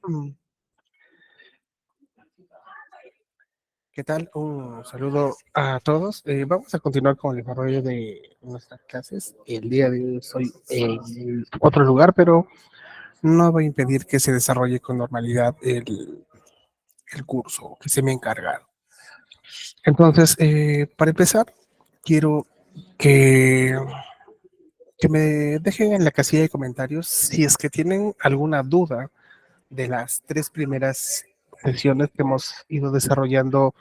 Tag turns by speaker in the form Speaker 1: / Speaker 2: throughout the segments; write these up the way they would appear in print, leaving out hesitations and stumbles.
Speaker 1: Mm, ¿Qué tal? Un saludo a todos. Vamos a continuar con el desarrollo de nuestras clases. El día de hoy estoy en otro lugar, pero no va a impedir que se desarrolle con normalidad el curso que se me ha encargado. Entonces, para empezar, quiero que, que me dejen en la casilla de comentarios si es que tienen alguna duda de las tres primeras sesiones que hemos ido desarrollando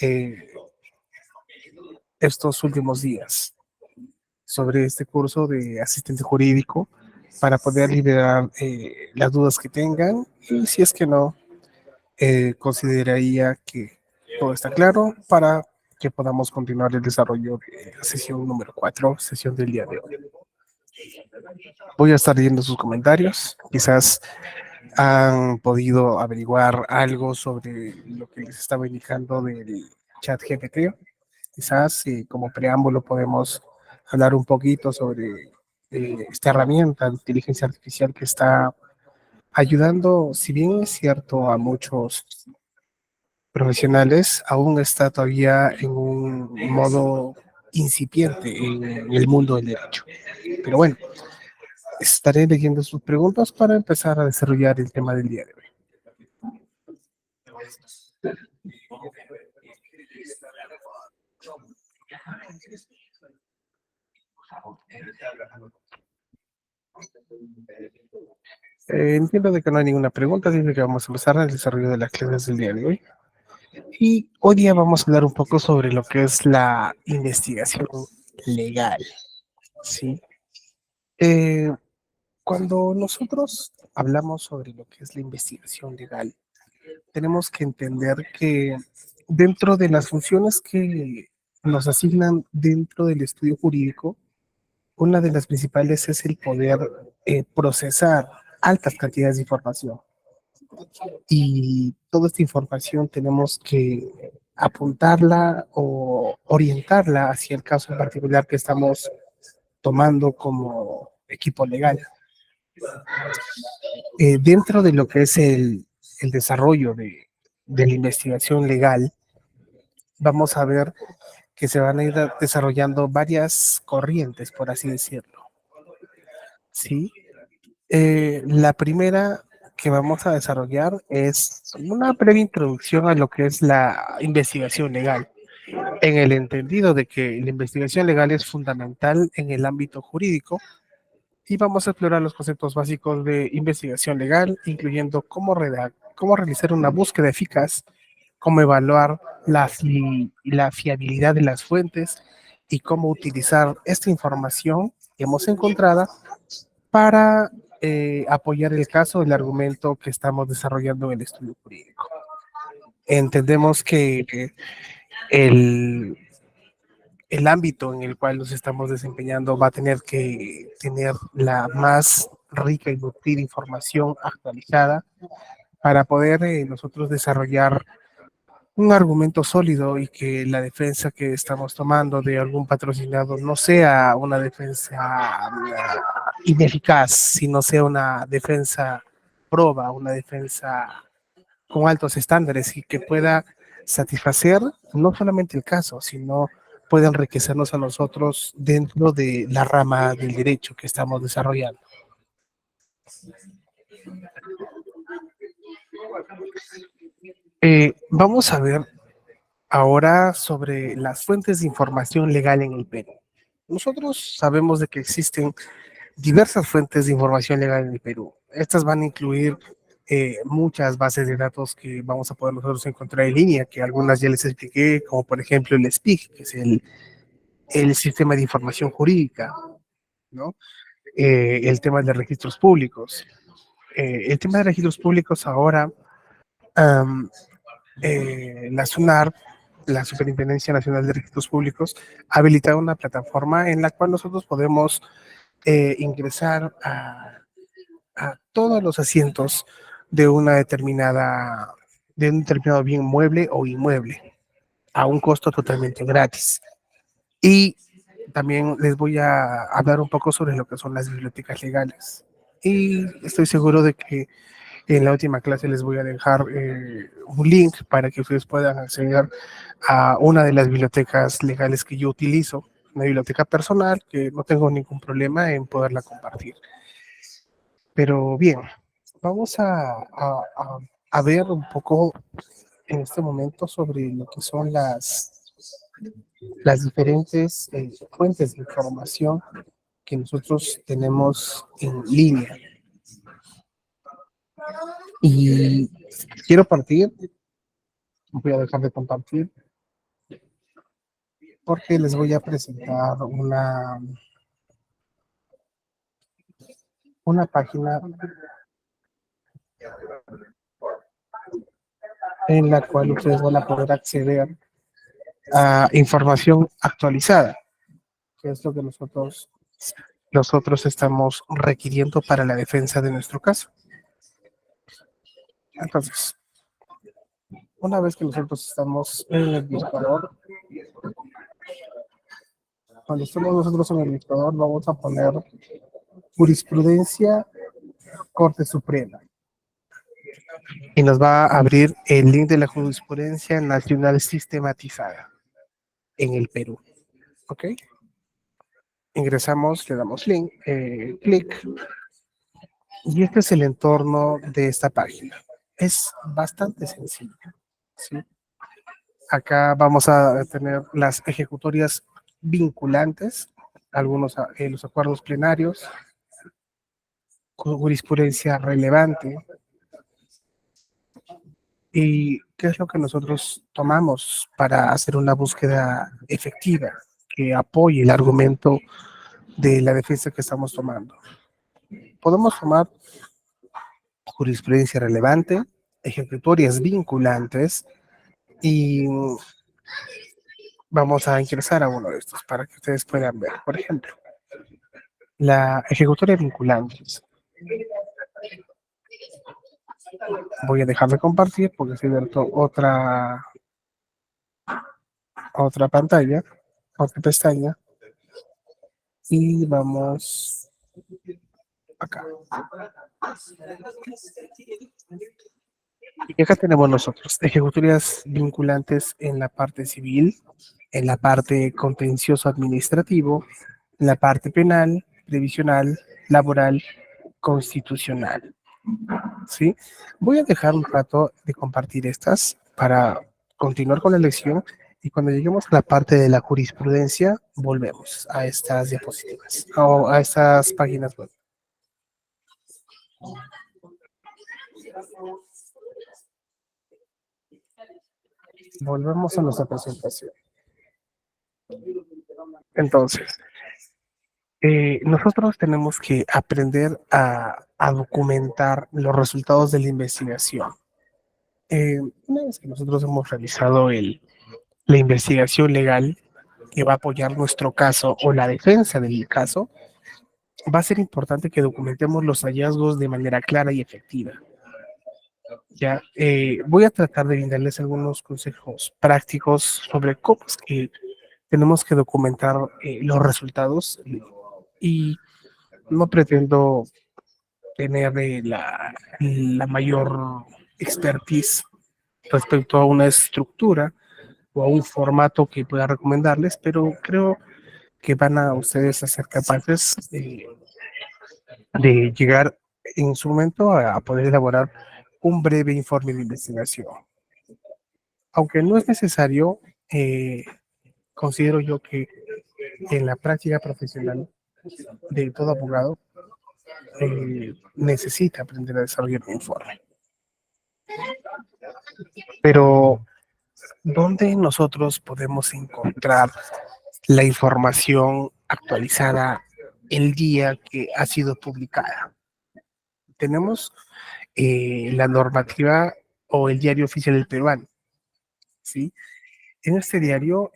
Speaker 1: eh, estos últimos días sobre este curso de asistente jurídico para poder liberar las dudas que tengan y si es que no, consideraría que todo está claro para que podamos continuar el desarrollo de la sesión número 4, sesión del día de hoy. Voy a estar leyendo sus comentarios, quizás han podido averiguar algo sobre lo que les estaba indicando del chat GPT. Quizás como preámbulo podemos hablar un poquito sobre esta herramienta de inteligencia artificial que está ayudando, si bien es cierto, a muchos profesionales, aún está todavía en un modo incipiente en el mundo del derecho. Pero bueno, estaré leyendo sus preguntas para empezar a desarrollar el tema del día de hoy. Entiendo de que no hay ninguna pregunta, dice que vamos a empezar el desarrollo de las clases del día de hoy. Y hoy día vamos a hablar un poco sobre lo que es la investigación legal, ¿sí? Eh, Cuando nosotros hablamos sobre lo que es la investigación legal, tenemos que entender que dentro de las funciones que nos asignan dentro del estudio jurídico, una de las principales es el poder procesar altas cantidades de información. Y toda esta información tenemos que apuntarla o orientarla hacia el caso en particular que estamos tomando como equipo legal. Dentro de lo que es el desarrollo de la investigación legal, vamos a ver que se van a ir desarrollando varias corrientes, por así decirlo. ¿Sí? La primera que vamos a desarrollar es una breve introducción a lo que es la investigación legal, en el entendido de que la investigación legal es fundamental en el ámbito jurídico y vamos a explorar los conceptos básicos de investigación legal, incluyendo cómo realizar una búsqueda eficaz, cómo evaluar la fiabilidad de las fuentes y cómo utilizar esta información que hemos encontrado para apoyar el caso, el argumento que estamos desarrollando en el estudio jurídico. Entendemos que el, el ámbito en el cual nos estamos desempeñando va a tener que tener la más rica y nutrida información actualizada para poder nosotros desarrollar un argumento sólido y que la defensa que estamos tomando de algún patrocinado no sea una defensa ineficaz, sino sea una defensa proba, una defensa con altos estándares y que pueda satisfacer no solamente el caso, sino puede enriquecernos a nosotros dentro de la rama del derecho que estamos desarrollando. Vamos a ver ahora sobre las fuentes de información legal en el Perú. Nosotros sabemos de que existen diversas fuentes de información legal en el Perú. Estas van a incluir muchas bases de datos que vamos a poder nosotros encontrar en línea, que algunas ya les expliqué, como por ejemplo el SPIC, que es el Sistema de Información Jurídica, ¿no? El tema de registros públicos. El tema de registros públicos ahora, um, la SUNAR, la Superintendencia Nacional de Registros Públicos, ha habilitado una plataforma en la cual nosotros podemos ingresar a todos los asientos de una determinada, de un determinado bien mueble o inmueble a un costo totalmente gratis. Y También les voy a hablar un poco sobre lo que son las bibliotecas legales. Y estoy seguro de que en la última clase les voy a dejar un link para que ustedes puedan acceder a una de las bibliotecas legales que yo utilizo, una biblioteca personal que no tengo ningún problema en poderla compartir. Pero bien, vamos a ver un poco en este momento sobre lo que son las diferentes fuentes de información que nosotros tenemos en línea. Y quiero partir, voy a dejar de compartir porque les voy a presentar una página en la cual ustedes van a poder acceder a información actualizada, que es lo que nosotros estamos requiriendo para la defensa de nuestro caso. Entonces, una vez que nosotros estamos en el buscador, cuando estemos nosotros en el buscador, vamos a poner jurisprudencia Corte Suprema y nos va a abrir el link de la jurisprudencia nacional sistematizada en el Perú. ¿Ok? Ingresamos, le damos link, clic, y este es el entorno de esta página. Es bastante sencillo, ¿sí? Acá vamos a tener las ejecutorias vinculantes, algunos los acuerdos plenarios, con jurisprudencia relevante. ¿Y qué es lo que nosotros tomamos para hacer una búsqueda efectiva que apoye el argumento de la defensa que estamos tomando? Podemos tomar jurisprudencia relevante, ejecutorias vinculantes y vamos a ingresar a uno de estos para que ustedes puedan ver. Por ejemplo, la ejecutoria vinculante. Voy a dejar de compartir porque estoy viendo otra pantalla, otra pestaña. Y vamos acá. Y acá tenemos nosotros ejecutorias vinculantes en la parte civil, en la parte contencioso administrativo, en la parte penal, previsional, laboral, constitucional. ¿Sí? Voy a dejar un rato de compartir estas para continuar con la lección y cuando lleguemos a la parte de la jurisprudencia, volvemos a estas diapositivas o a estas páginas web. Volvemos a nuestra presentación. Entonces, nosotros tenemos que aprender a documentar los resultados de la investigación. Una vez que nosotros hemos realizado la investigación legal que va a apoyar nuestro caso o la defensa del caso, va a ser importante que documentemos los hallazgos de manera clara y efectiva. Ya, voy a tratar de brindarles algunos consejos prácticos sobre cómo es que tenemos que documentar los resultados y no pretendo tener la mayor expertise respecto a una estructura o a un formato que pueda recomendarles, pero creo que van a ustedes a ser capaces de llegar en su momento a poder elaborar un breve informe de investigación. Aunque no es necesario, considero yo que en la práctica profesional de todo abogado necesita aprender a desarrollar un informe. Pero, ¿dónde nosotros podemos encontrar la información actualizada el día que ha sido publicada? Tenemos la normativa o el diario oficial del peruano, ¿sí? En este diario,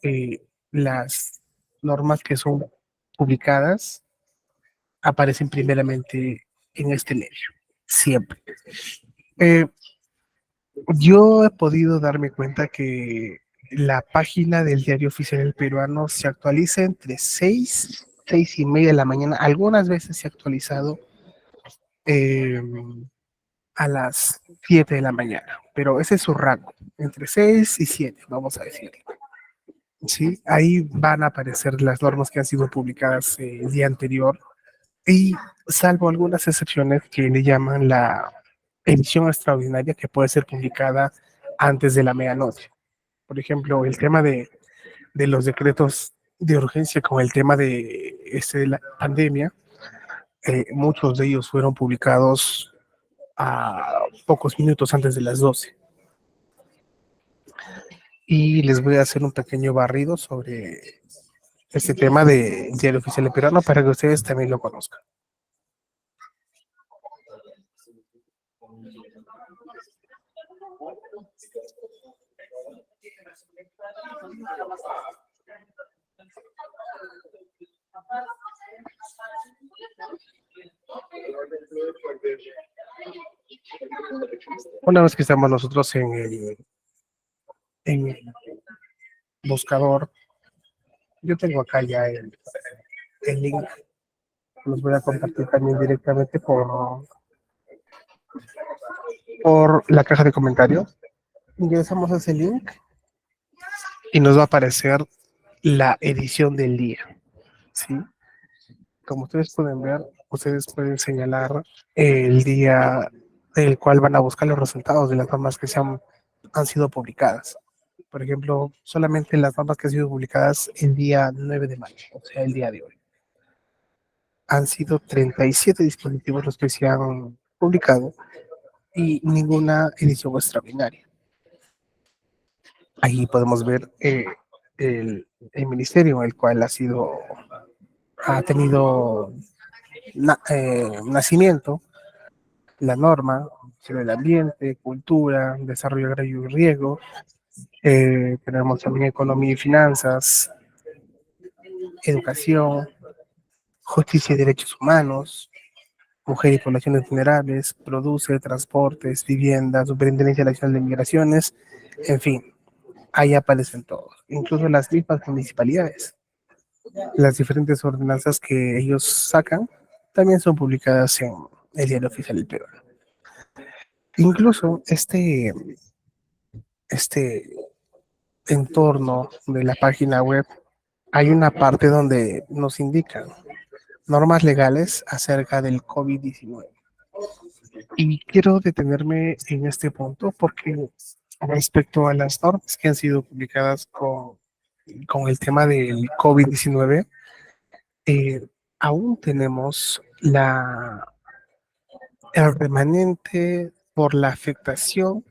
Speaker 1: las normas que son publicadas aparecen primeramente en este medio, siempre. Eh, yo he podido darme cuenta que la página del Diario Oficial del Peruano se actualiza entre 6 y media de la mañana. Algunas veces se ha actualizado eh, a las 7 de la mañana, pero ese es su rango, entre 6 y 7, vamos a decir. Sí, ahí van a aparecer las normas que han sido publicadas el día anterior y salvo algunas excepciones que le llaman la edición extraordinaria que puede ser publicada antes de la medianoche. Por ejemplo, el tema de los decretos de urgencia con el tema de la pandemia, muchos de ellos fueron publicados a pocos minutos antes de las 12. Y les voy a hacer un pequeño barrido sobre este tema de Diario Oficial Peruano para que ustedes también lo conozcan. Una vez que estamos nosotros en el buscador, yo tengo acá ya el link, los voy a compartir también directamente por la caja de comentarios. Ingresamos a ese link y nos va a aparecer la edición del día, ¿sí? Como ustedes pueden ver, ustedes pueden señalar el día el cual van a buscar los resultados de las normas que han sido publicadas. Por ejemplo, solamente las normas que han sido publicadas el día 9 de mayo, o sea, el día de hoy. Han sido 37 dispositivos los que se han publicado y ninguna edición extraordinaria. Ahí podemos ver el ministerio en el cual ha tenido nacimiento, la norma sobre el ambiente, cultura, desarrollo agrario y riego. Tenemos también economía y finanzas, educación, justicia y derechos humanos, mujer y poblaciones vulnerables, produce, transportes, vivienda, superintendencia nacional de migraciones, en fin, ahí aparecen todos, incluso las mismas municipalidades. Las diferentes ordenanzas que ellos sacan también son publicadas en el Diario Oficial del Perú. Incluso este entorno de la página web hay una parte donde nos indican normas legales acerca del COVID-19. Y quiero detenerme en este punto porque respecto a las normas que han sido publicadas con el tema del COVID-19, aún tenemos el remanente por la afectación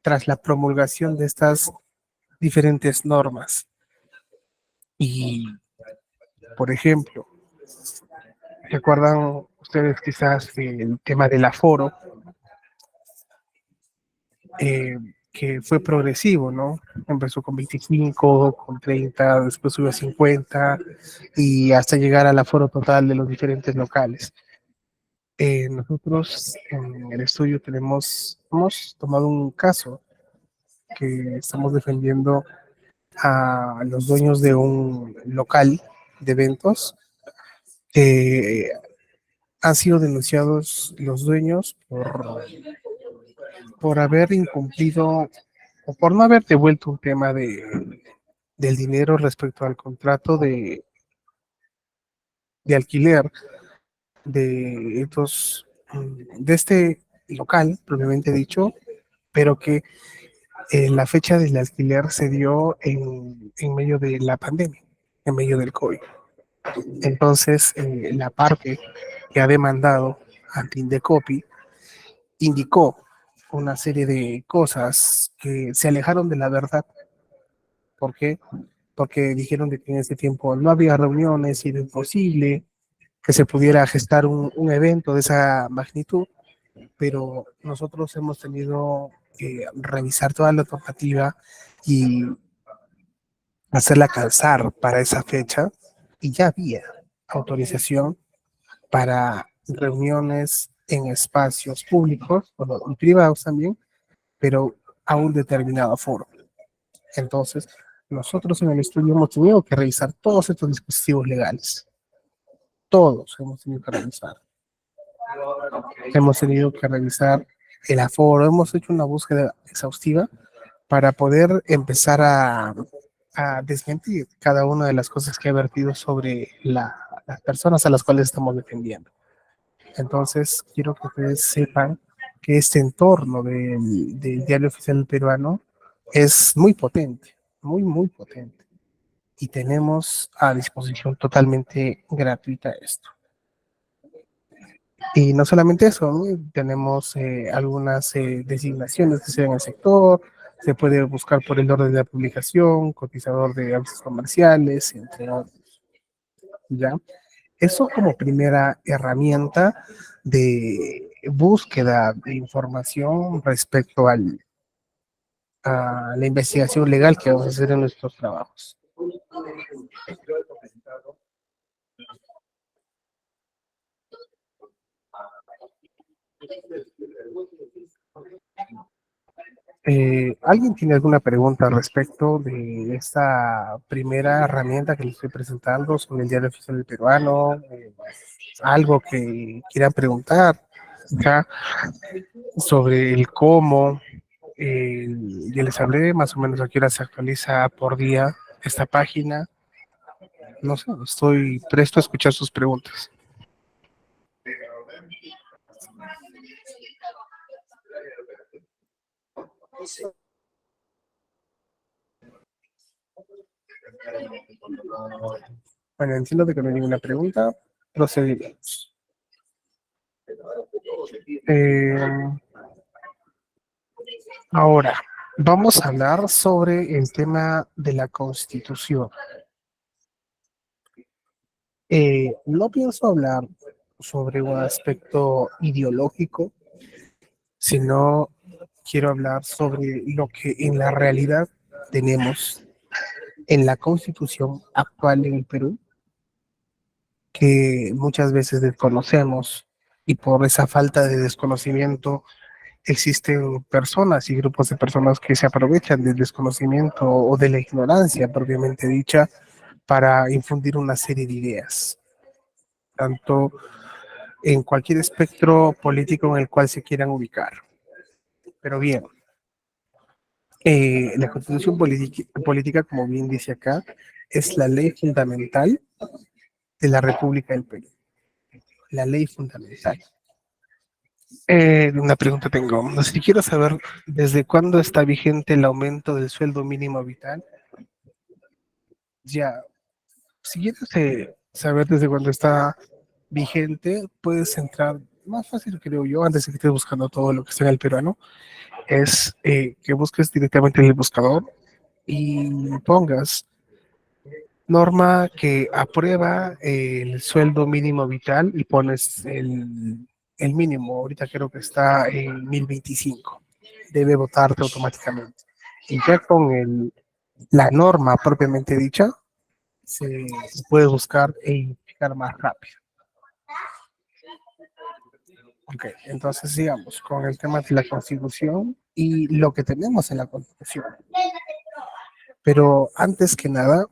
Speaker 1: tras la promulgación de estas diferentes normas. Y, por ejemplo, ¿recuerdan ustedes quizás el tema del aforo? Que fue progresivo, ¿no? Empezó con 25, con 30, después subió a 50 y hasta llegar al aforo total de los diferentes locales. Nosotros en el estudio hemos tomado un caso que estamos defendiendo a los dueños de un local de eventos que han sido denunciados los dueños por haber incumplido o por no haber devuelto un tema del dinero respecto al contrato de alquiler de este local, propiamente dicho, pero que la fecha del alquiler se dio en medio de la pandemia, en medio del COVID. Entonces, la parte que ha demandado ante Indecopi indicó una serie de cosas que se alejaron de la verdad. ¿Por qué? Porque dijeron de que en ese tiempo no había reuniones y era imposible que se pudiera gestar un evento de esa magnitud, pero nosotros hemos tenido que revisar toda la normativa y hacerla calzar para esa fecha y ya había autorización para reuniones en espacios públicos bueno, y privados también, pero a un determinado foro. Entonces, nosotros en el estudio hemos tenido que revisar todos estos dispositivos legales. Todos hemos tenido que revisar. Hemos tenido que revisar el aforo, hemos hecho una búsqueda exhaustiva para poder empezar a desmentir cada una de las cosas que ha vertido sobre las personas a las cuales estamos defendiendo. Entonces, quiero que ustedes sepan que este entorno del diario oficial peruano es muy potente, muy, muy potente. Y tenemos a disposición totalmente gratuita esto. Y no solamente eso, ¿no? Tenemos algunas designaciones que se ven en el sector, se puede buscar por el orden de la publicación, cotizador de avisos comerciales, entre otros. ¿Ya? Eso como primera herramienta de búsqueda de información respecto a la investigación legal que vamos a hacer en nuestros trabajos. ¿Alguien tiene alguna pregunta al respecto de esta primera herramienta que les estoy presentando sobre el diario oficial del peruano? Algo que quieran preguntar ya sobre el cómo. Ya les hablé más o menos a qué hora se actualiza por día esta página. No sé, estoy presto a escuchar sus preguntas. Bueno, entiendo de que no hay ninguna pregunta. Procedimos. Eh, Ahora, vamos a hablar sobre el tema de la Constitución. No pienso hablar sobre un aspecto ideológico, sino quiero hablar sobre lo que en la realidad tenemos en la Constitución actual en el Perú, que muchas veces desconocemos y por esa falta de desconocimiento existen personas y grupos de personas que se aprovechan del desconocimiento o de la ignorancia propiamente dicha para infundir una serie de ideas, tanto en cualquier espectro político en el cual se quieran ubicar. Pero bien, la constitución política, como bien dice acá, es la ley fundamental de la República del Perú, la ley fundamental. Una pregunta tengo, si quiero saber desde cuándo está vigente el aumento del sueldo mínimo vital, ya, si quieres saber desde cuándo está vigente, puedes entrar, más fácil creo yo, antes de que estés buscando todo lo que está en el peruano, es que busques directamente en el buscador y pongas norma que aprueba el sueldo mínimo vital y pones el mínimo, ahorita creo que está en 1025, debe votarte automáticamente. Y ya con la norma propiamente dicha, se puede buscar e identificar más rápido. Ok, entonces sigamos con el tema de la Constitución y lo que tenemos en la Constitución. Pero antes que nada,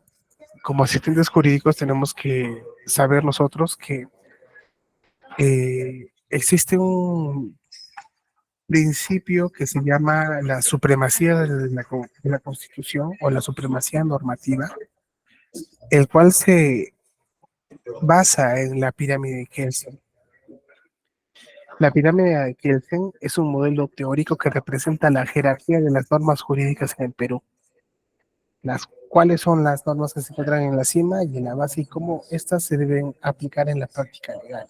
Speaker 1: como asistentes jurídicos tenemos que saber nosotros que existe un principio que se llama la supremacía de la Constitución o la supremacía normativa, el cual se basa en la pirámide de Kelsen. La pirámide de Kelsen es un modelo teórico que representa la jerarquía de las normas jurídicas en el Perú, las cuáles son las normas que se encuentran en la cima y en la base y cómo éstas se deben aplicar en la práctica legal.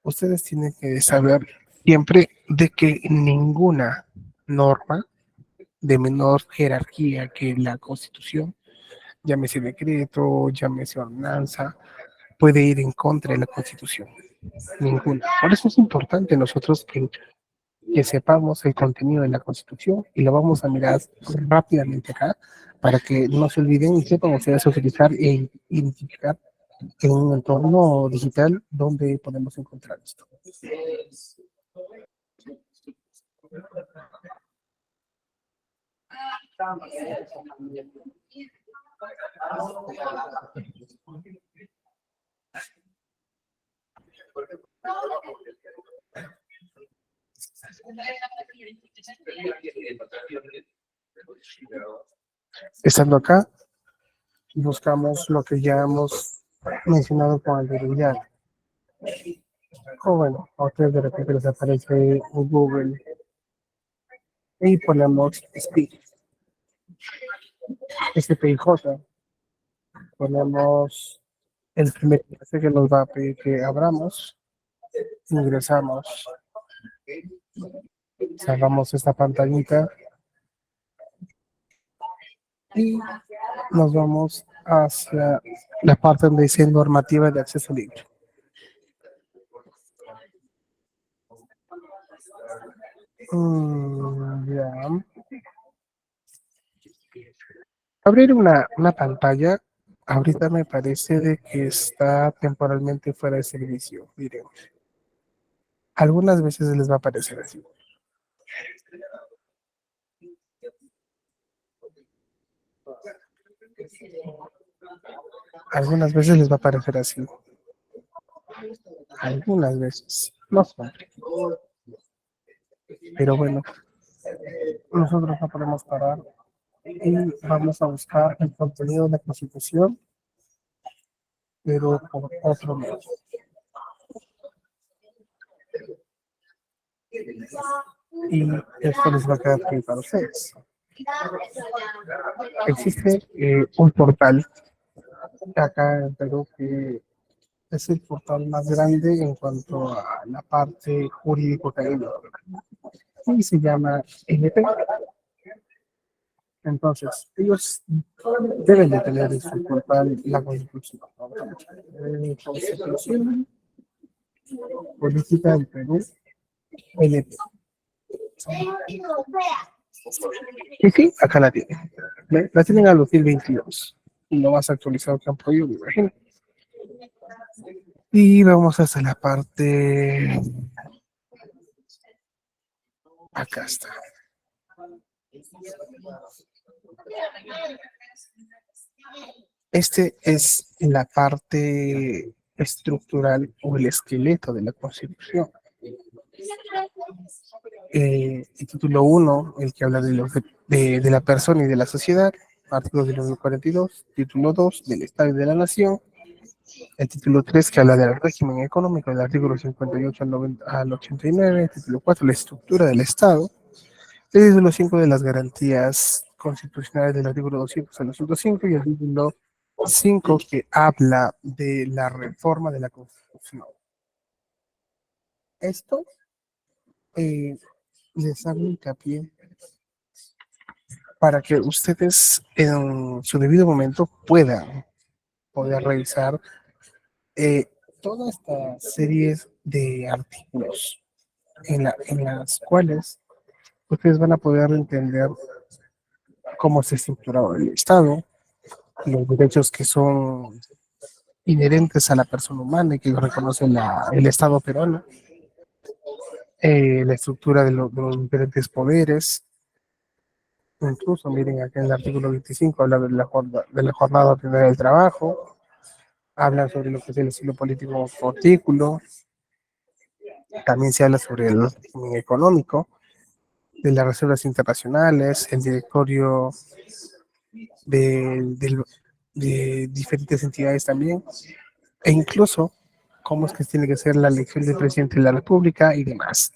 Speaker 1: Ustedes tienen que saber siempre de que ninguna norma de menor jerarquía que la Constitución, llámese decreto, llámese ordenanza, puede ir en contra de la Constitución. Ninguna. Por eso es importante nosotros que sepamos el contenido de la Constitución y lo vamos a mirar rápidamente acá para que no se olviden y sepan ustedes utilizar e identificar en un entorno digital donde podemos encontrar esto. Estando acá, buscamos lo que ya hemos mencionado con anterioridad. O bueno, a ustedes de repente les aparece en Google y ponemos SPI, SPIJ, ponemos el primer enlace que nos va a pedir que abramos, ingresamos, cerramos esta pantallita y nos vamos hacia la parte donde dice normativa de acceso libre. Ya. Abrir una pantalla, ahorita me parece de que está temporalmente fuera de servicio. Miren, algunas veces les va a aparecer así. Algunas veces les va a aparecer así. Algunas veces. No siempre. Pero bueno, nosotros no podemos parar y vamos a buscar el contenido de la Constitución, pero por otro medio. Y esto les va a quedar bien para ustedes. Existe un portal acá en Perú que es el portal más grande en cuanto a la parte jurídico-académica y se llama NP. Entonces, ellos deben de tener en su portal la Constitución. Constitución Política del Perú, NP. Y sí, acá la tienen. La tienen al 2022. No más actualizado que han podido, me imagino. Y vamos hasta la parte. Acá está. Este es la parte estructural o el esqueleto de la Constitución. El título 1, el que habla de la persona y de la sociedad, artículo del 42, título 2, del Estado y de la Nación, el título 3, que habla del régimen económico, del artículo 58 al 89, el título 4, la estructura del Estado, el título 5 de las garantías constitucionales del artículo 200 al 205 y el título 5 que habla de la reforma de la Constitución. Esto les hago hincapié para que ustedes en su debido momento puedan poder revisar toda esta serie de artículos en las cuales ustedes van a poder entender cómo se ha estructurado el Estado, los derechos que son inherentes a la persona humana y que reconoce el Estado peruano, la estructura de los diferentes poderes. Incluso, miren, acá en el artículo 25 habla de la jornada ordinaria del trabajo, habla sobre lo que es el estilo político por artículo, también se habla sobre el régimen económico, de las reservas internacionales, el directorio de, del- de diferentes entidades también, e incluso cómo es que tiene que ser la elección del presidente de la República y demás.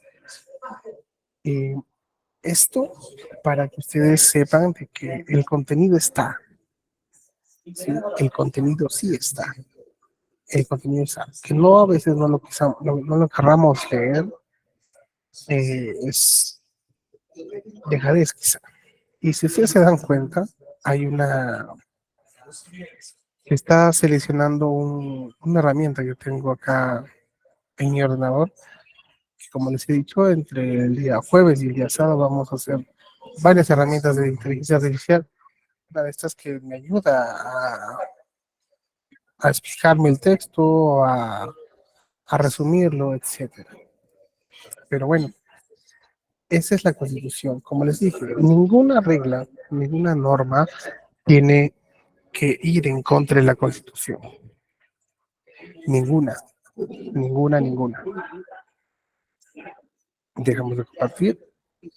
Speaker 1: Eh, Esto para que ustedes sepan de que el contenido está, ¿sí? El contenido sí está, el contenido está, que no a veces no lo querramos leer, es dejadez quizá. Y si ustedes se dan cuenta, hay se está seleccionando una herramienta que tengo acá en mi ordenador, que como les he dicho, entre el día jueves y el día sábado vamos a hacer varias herramientas de inteligencia artificial. Una de estas que me ayuda a explicarme el texto, a resumirlo, etcétera. Pero bueno, Esa es la Constitución. Como les dije, ninguna regla, ninguna norma tiene que ir en contra de la Constitución. Ninguna, ninguna. Dejamos de compartir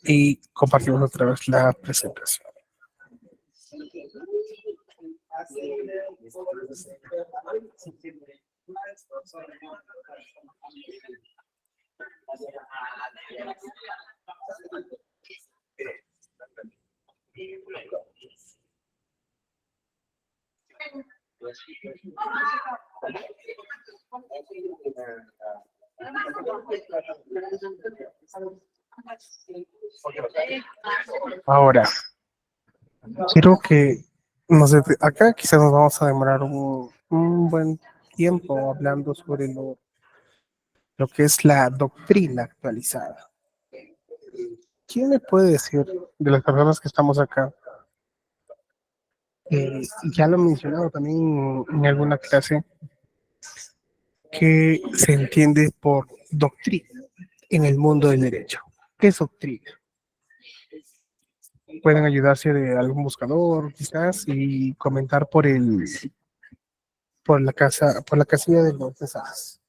Speaker 1: y compartimos otra vez la presentación. Ahora, quiero que acá quizás nos vamos a demorar un buen tiempo hablando sobre lo que es la doctrina actualizada. ¿Quién me puede decir de las personas que estamos acá? Ya lo he mencionado también en alguna clase, que se entiende por doctrina en el mundo del derecho. ¿Qué es doctrina? Pueden ayudarse de algún buscador, quizás, y comentar por la casilla de los mensajes.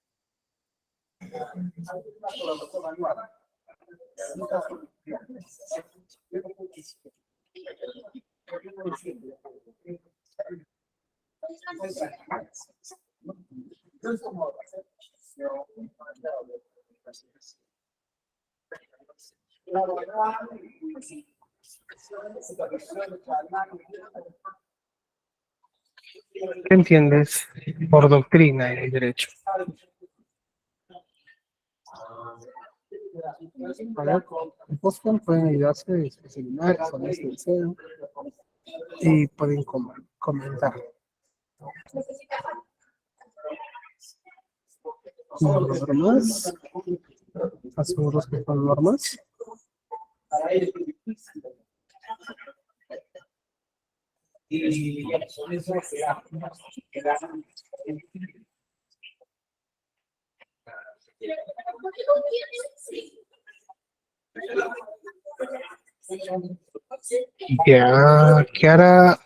Speaker 1: ¿Qué entiendes por doctrina en el derecho? A ver, buscan, pueden ayudarse de sus seminarios o de este deseo y pueden comentar. Normas, aseguros que son normas. Ya, Kiara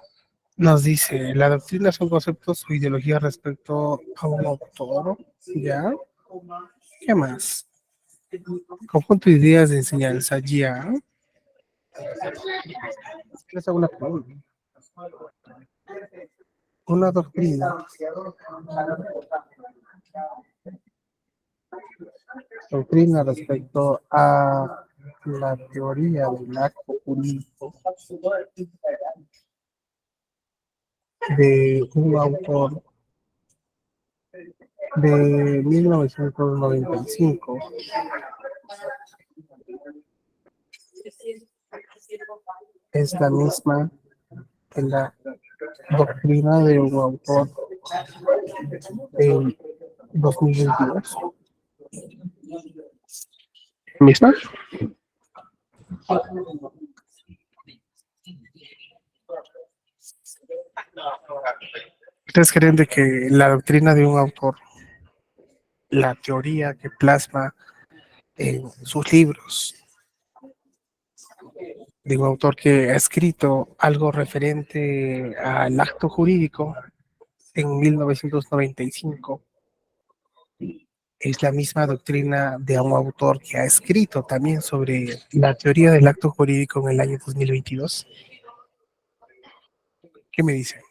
Speaker 1: nos dice, la doctrina son conceptos o ideologías respecto a un autor, ¿ya? ¿Qué más? Conjunto de ideas de enseñanza, ¿ya? Les hago una pregunta. Una doctrina respecto a la teoría del acto jurídico de un autor de 1995. Es la misma que la doctrina de un autor en 2022. ¿Misma? ¿Ustedes creen de que la doctrina de un autor, la teoría que plasma en sus libros, de un autor que ha escrito algo referente al acto jurídico en 1995, es la misma doctrina de un autor que ha escrito también sobre la teoría del acto jurídico en el año 2022? ¿Qué me dicen?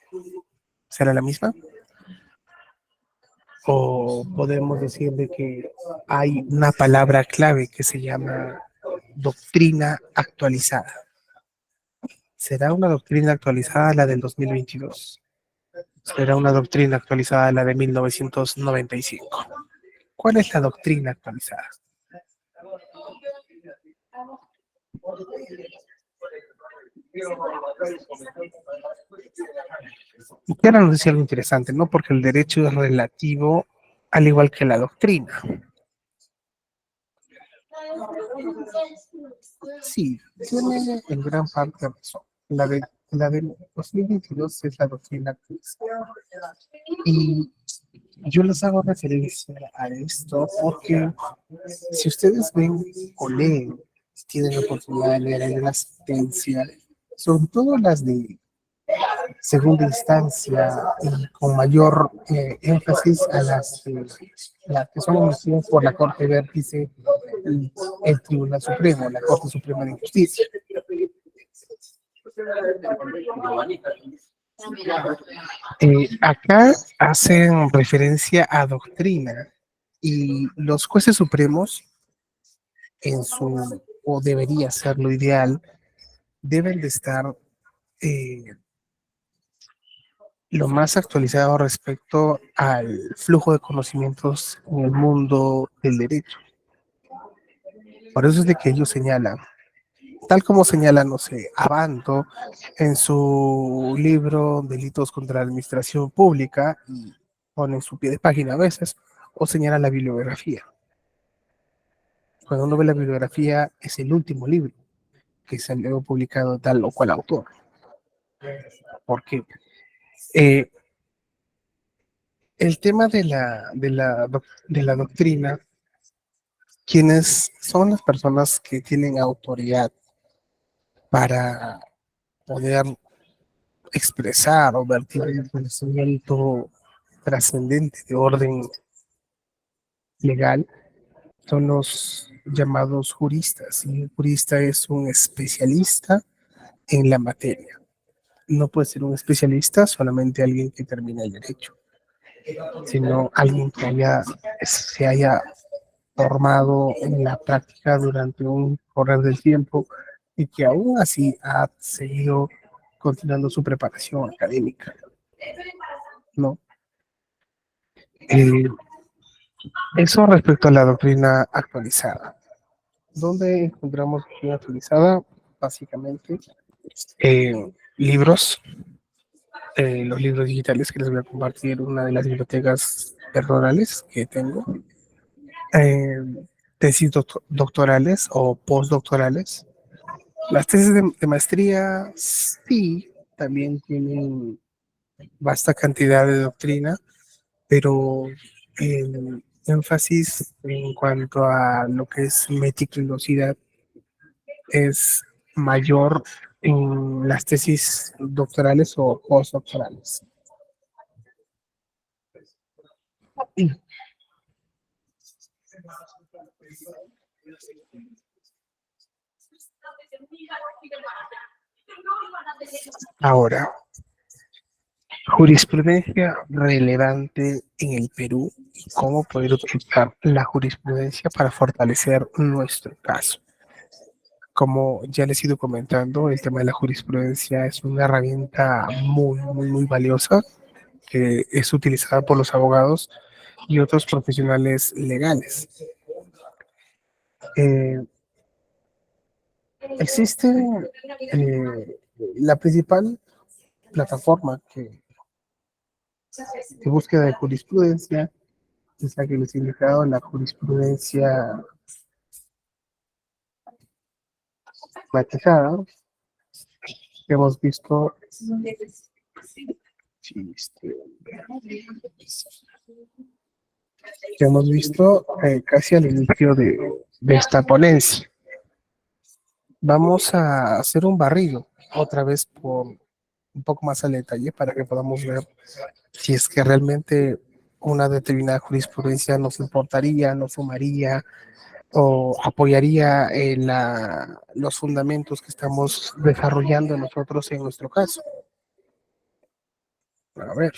Speaker 1: ¿Será la misma? ¿O podemos decir de que hay una palabra clave que se llama doctrina actualizada? ¿Será una doctrina actualizada la del 2022? ¿Será una doctrina actualizada la de 1995? ¿Cuál es la doctrina actualizada? Y quiero nos decir algo interesante, ¿no? Porque el derecho es relativo al igual que la doctrina. Sí, tiene en gran parte razón. La de 2022 es la doctrina actualizada. Y yo les hago referencia a esto porque si ustedes ven o leen tienen la oportunidad de leer alguna sentencia, sobre todo las de segunda instancia y con mayor énfasis a las que son emitidas por la Corte de Vértice, el Tribunal Supremo, la Corte Suprema de Justicia. Acá hacen referencia a doctrina y los jueces supremos, o debería ser lo ideal, deben de estar eh, lo más actualizado respecto al flujo de conocimientos en el mundo del derecho. Por eso es de que ellos señalan, tal como señala, no sé, Abanto en su libro Delitos contra la Administración Pública, y pone en su pie de página a veces, o señala la bibliografía. Cuando uno ve la bibliografía, es el último libro que salió publicado tal o cual autor. Porque el tema de la doctrina, quienes son las personas que tienen autoridad para poder expresar o vertir un conocimiento trascendente de orden legal, son los llamados juristas. Y un jurista es un especialista en la materia. No puede ser un especialista solamente alguien que termina el derecho, sino alguien que se haya formado en la práctica durante un correr del tiempo y que aún así ha seguido continuando su preparación académica, ¿no? Eh, Eso respecto a la doctrina actualizada. ¿Dónde encontramos doctrina actualizada? Básicamente, libros, los libros digitales que les voy a compartir, una de las bibliotecas personales que tengo, eh, tesis doctorales o postdoctorales. Las tesis de maestría sí, también tienen vasta cantidad de doctrina, pero el énfasis en cuanto a lo que es meticulosidad es mayor en las tesis doctorales o postdoctorales. Ahora, jurisprudencia relevante en el Perú y cómo poder utilizar la jurisprudencia para fortalecer nuestro caso. Como ya les he ido comentando, el tema de la jurisprudencia es una herramienta muy valiosa que es utilizada por los abogados y otros profesionales legales. Eh, Existe la principal plataforma de búsqueda de jurisprudencia, es la que les he indicado, la jurisprudencia matizada, que hemos visto, que hemos visto casi al inicio de esta ponencia. Vamos a hacer un barrido otra vez por un poco más al detalle para que podamos ver si es que realmente una determinada jurisprudencia nos importaría, nos sumaría o apoyaría los fundamentos que estamos desarrollando nosotros en nuestro caso. A ver,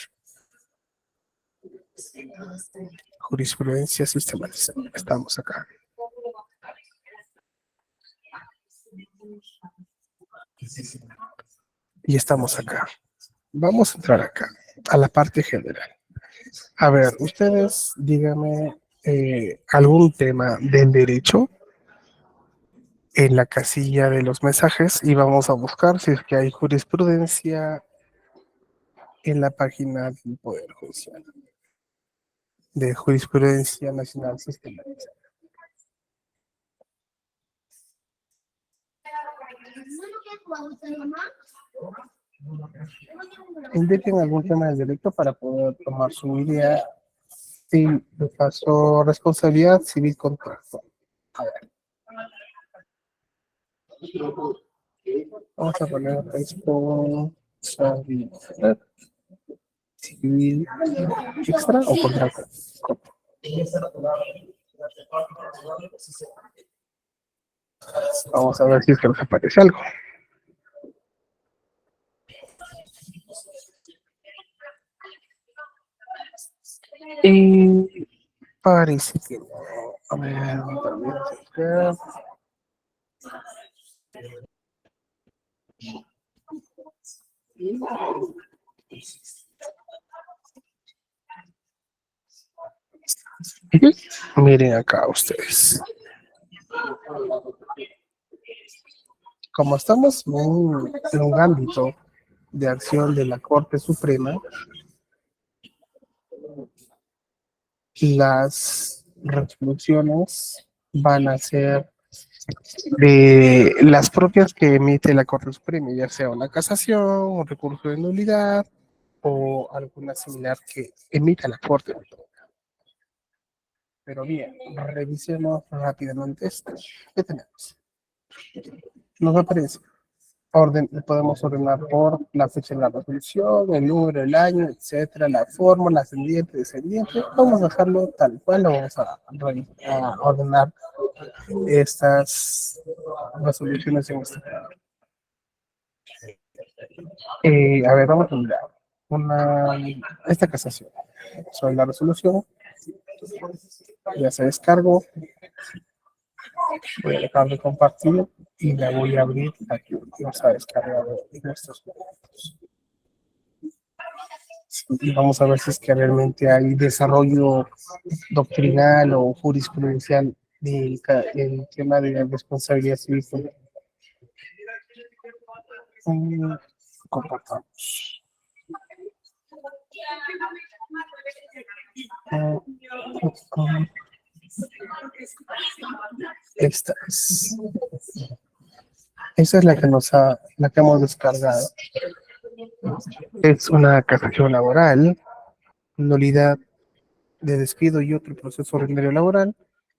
Speaker 1: jurisprudencia sistematizada. Estamos acá. Y estamos acá. Vamos a entrar acá, a la parte general. A ver, ustedes díganme algún tema del derecho en la casilla de los mensajes y vamos a buscar si es que hay jurisprudencia en la página del Poder Judicial, de Jurisprudencia Nacional Sistemática. Indiquen algún tema del derecho para poder tomar su idea. Sí, de paso, responsabilidad civil contractual. A ver. Vamos a poner responsabilidad civil extra o contrato. Vamos a ver si es que nos aparece algo. Y parece que no. A ver, permítame. Miren acá ustedes. Como estamos en un ámbito de acción de la Corte Suprema, las resoluciones van a ser de las propias que emite la Corte Suprema, ya sea una casación, un recurso de nulidad o alguna similar que emita la Corte. Pero bien, revisemos rápidamente esto. ¿Qué tenemos? Nos aparece podemos ordenar por la fecha de la resolución, el número, el año, etcétera, la fórmula, ascendiente, descendiente. Vamos a dejarlo tal cual, lo vamos a ordenar estas resoluciones en este caso. A ver, vamos a mirar esta casación. Sobre la resolución, ya se descargó, voy a dejar de compartir y la voy a abrir aquí. Vamos a descargar en estos momentos. Y vamos a ver si es que realmente hay desarrollo doctrinal o jurisprudencial del tema de responsabilidad civil. Compartamos. Esta esa es la que la que hemos descargado. Es una casación laboral, nulidad de despido y otro proceso ordinario laboral.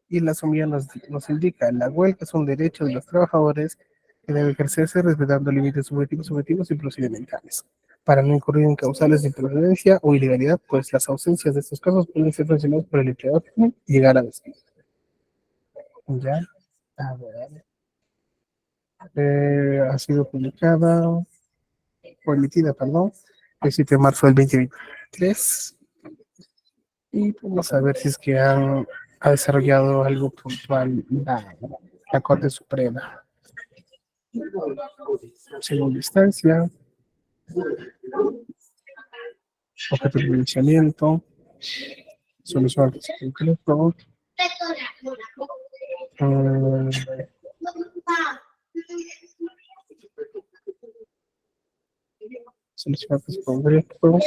Speaker 1: Y la somilla nos indica, la huelga es un derecho de los trabajadores que debe ejercerse respetando límites subjetivos y procedimentales, para no incurrir en causales de improcedencia o ilegalidad, pues las ausencias de estos casos pueden ser sancionadas por el empleador y llegar a despido. Ya, a ver, ha sido publicada, o emitida, perdón, el 7 de marzo del 2023. Y vamos a ver si es que ha desarrollado algo puntual la Corte Suprema. Segunda instancia, objeto de pronunciamiento, solución al caso concreto, mm, solución al caso concreto.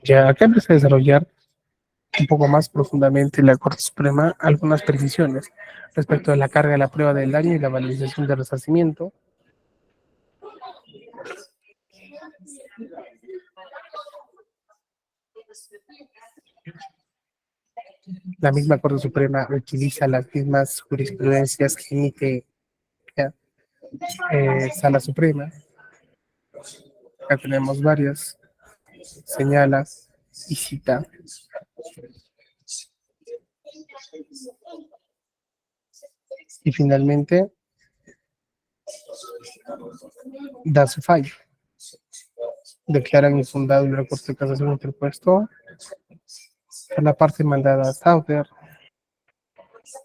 Speaker 1: Ya acá empieza a desarrollar un poco más profundamente la Corte Suprema algunas precisiones respecto a la carga de la prueba del daño y la valorización del resarcimiento. La misma Corte Suprema utiliza las mismas jurisprudencias que emite Sala Suprema. Acá tenemos varias, señala y cita. Y finalmente da su fallo. Declaran infundado el recurso de casación interpuesto por la parte mandada a Sauter.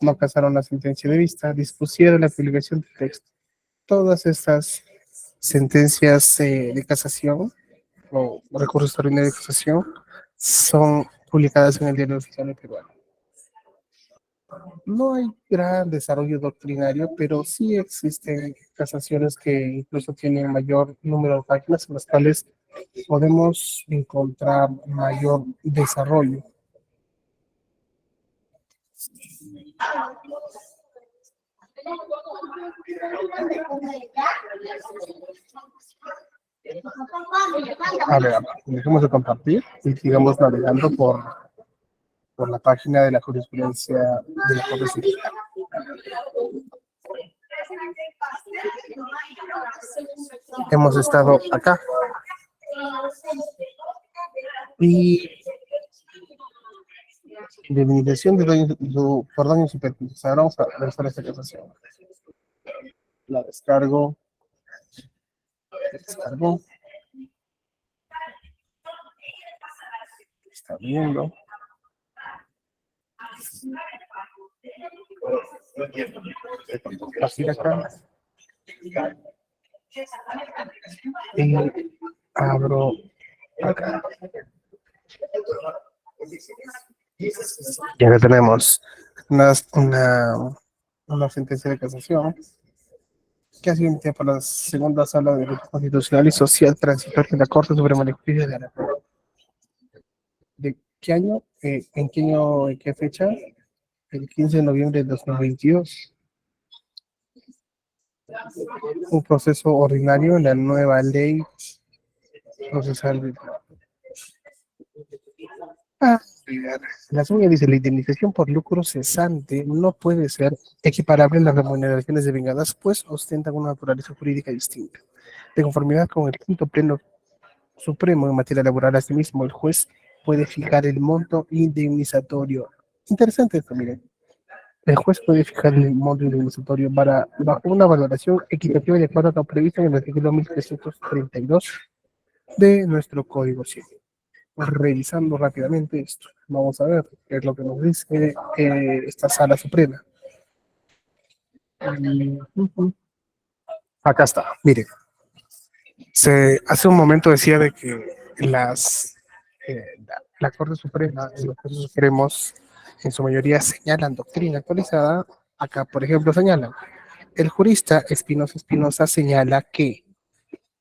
Speaker 1: No casaron la sentencia de vista, dispusieron la publicación del texto. Todas estas sentencias de casación o recursos extraordinarios de casación son publicadas en el Diario Oficial Peruano. No hay gran desarrollo doctrinario, pero sí existen casaciones que incluso tienen mayor número de páginas en las cuales podemos encontrar mayor desarrollo. A ver, dejemos de compartir y sigamos navegando por la página de la jurisprudencia de la Corte Civil. Hemos estado acá y delimitación de por daños y perjuicios. Ahora vamos a revisar esta casación. La descargo. Descargo. Está viendo. Así de acá. Y abro acá. Y acá tenemos una sentencia de casación que ha sido emitida por la segunda sala de Derecho Constitucional y Social Transitorio de la Corte Suprema de Justicia de la República. ¿De qué año? ¿En qué año? ¿En qué fecha? El 15 de noviembre de 2022. Un proceso ordinario en la nueva ley procesal. La suya dice, la indemnización por lucro cesante no puede ser equiparable a las remuneraciones de vengadas, pues ostentan una naturaleza jurídica distinta. De conformidad con el quinto pleno supremo en materia laboral, asimismo, el juez puede fijar el monto indemnizatorio. Interesante esto, miren. El juez puede fijar el monto indemnizatorio bajo una valoración equitativa de acuerdo a lo previsto en el artículo 1332 de nuestro Código Civil. Revisando rápidamente esto, vamos a ver qué es lo que nos dice esta Sala Suprema. Acá está, mire. Hace un momento decía de que la Corte Suprema y los jueces supremos en su mayoría señalan doctrina actualizada. Acá, por ejemplo, señalan, el jurista Espinosa Espinosa señala que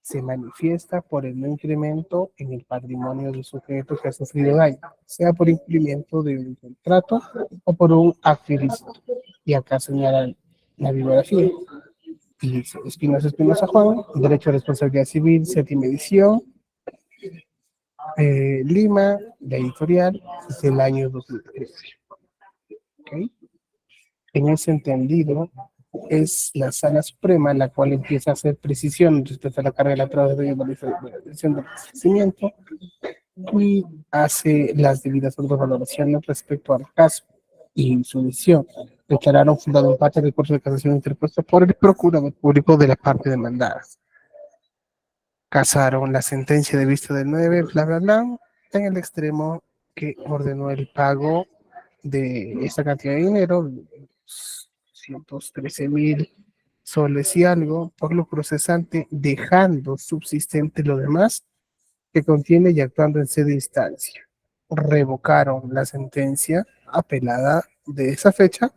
Speaker 1: se manifiesta por el no incremento en el patrimonio del sujeto que ha sufrido daño, sea por incumplimiento de un contrato o por un acto ilícito. Y acá señalan la bibliografía. Y dice, Espinosa Espinosa Juan, Derecho a Responsabilidad Civil, séptima edición, Lima, la editorial, del año 2013. ¿Okay? En ese entendido, es la Sala Suprema la cual empieza a hacer precisión respecto a la carga de la prueba de evaluación del procedimiento y hace las debidas autovaloraciones respecto al caso y su decisión. Declararon fundado en parte el recurso de casación interpuesto por el procurador público de la parte demandada. Casaron la sentencia de vista del 9, bla, bla, bla, en el extremo que ordenó el pago de esta cantidad de dinero, 113,000 soles y algo, por lucro cesante, dejando subsistente lo demás que contiene y actuando en sede de instancia. Revocaron la sentencia apelada de esa fecha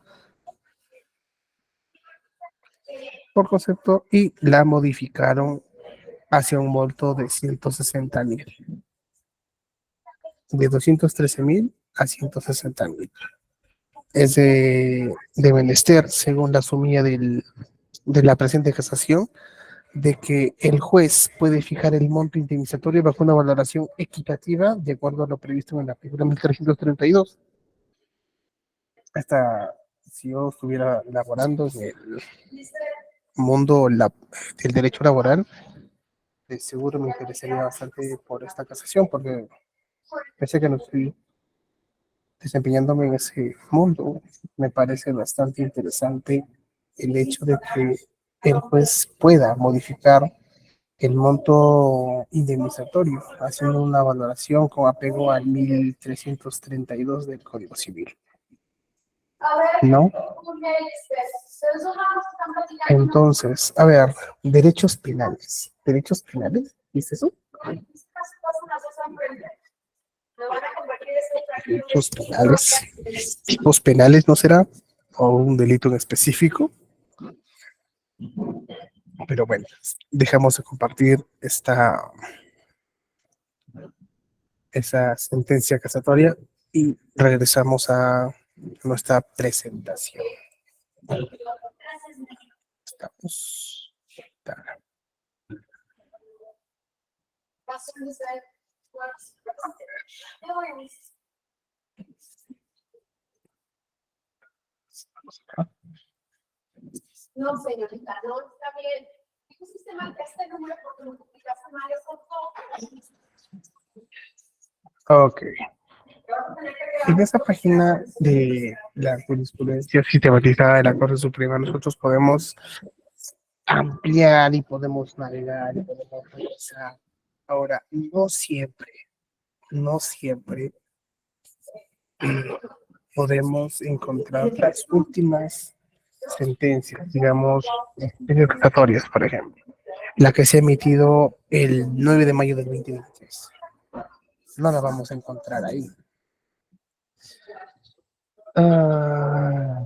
Speaker 1: por concepto y la modificaron hacia un monto de 160,000. De 213,000 a 160,000. Es de menester, según la sumilla de la presente casación, de que el juez puede fijar el monto indemnizatorio bajo una valoración equitativa de acuerdo a lo previsto en el artículo 1332. Hasta si yo estuviera laborando en el mundo del derecho laboral, de seguro me interesaría bastante por esta casación, porque pese a que no estoy desempeñándome en ese mundo, me parece bastante interesante el hecho de que el juez pueda modificar el monto indemnizatorio, haciendo una valoración con apego al 1332 del Código Civil. ¿No? Entonces, a ver, derechos penales. ¿Derechos penales? ¿Viste eso? Derechos penales. ¿Tipos penales no será? ¿O un delito en específico? Pero bueno, dejamos de compartir esa sentencia casatoria y regresamos a nuestra presentación. Estamos.
Speaker 2: No, señorita, no está bien. Pusiste mal este número porque lo publicaste mal,
Speaker 1: Ok. En esa página de la jurisprudencia sistematizada de la Corte Suprema, nosotros podemos ampliar y podemos navegar y podemos revisar. Ahora, no siempre podemos encontrar las últimas sentencias, digamos, executorias, por ejemplo, la que se ha emitido el 9 de mayo del 2023. No la vamos a encontrar ahí. Ah,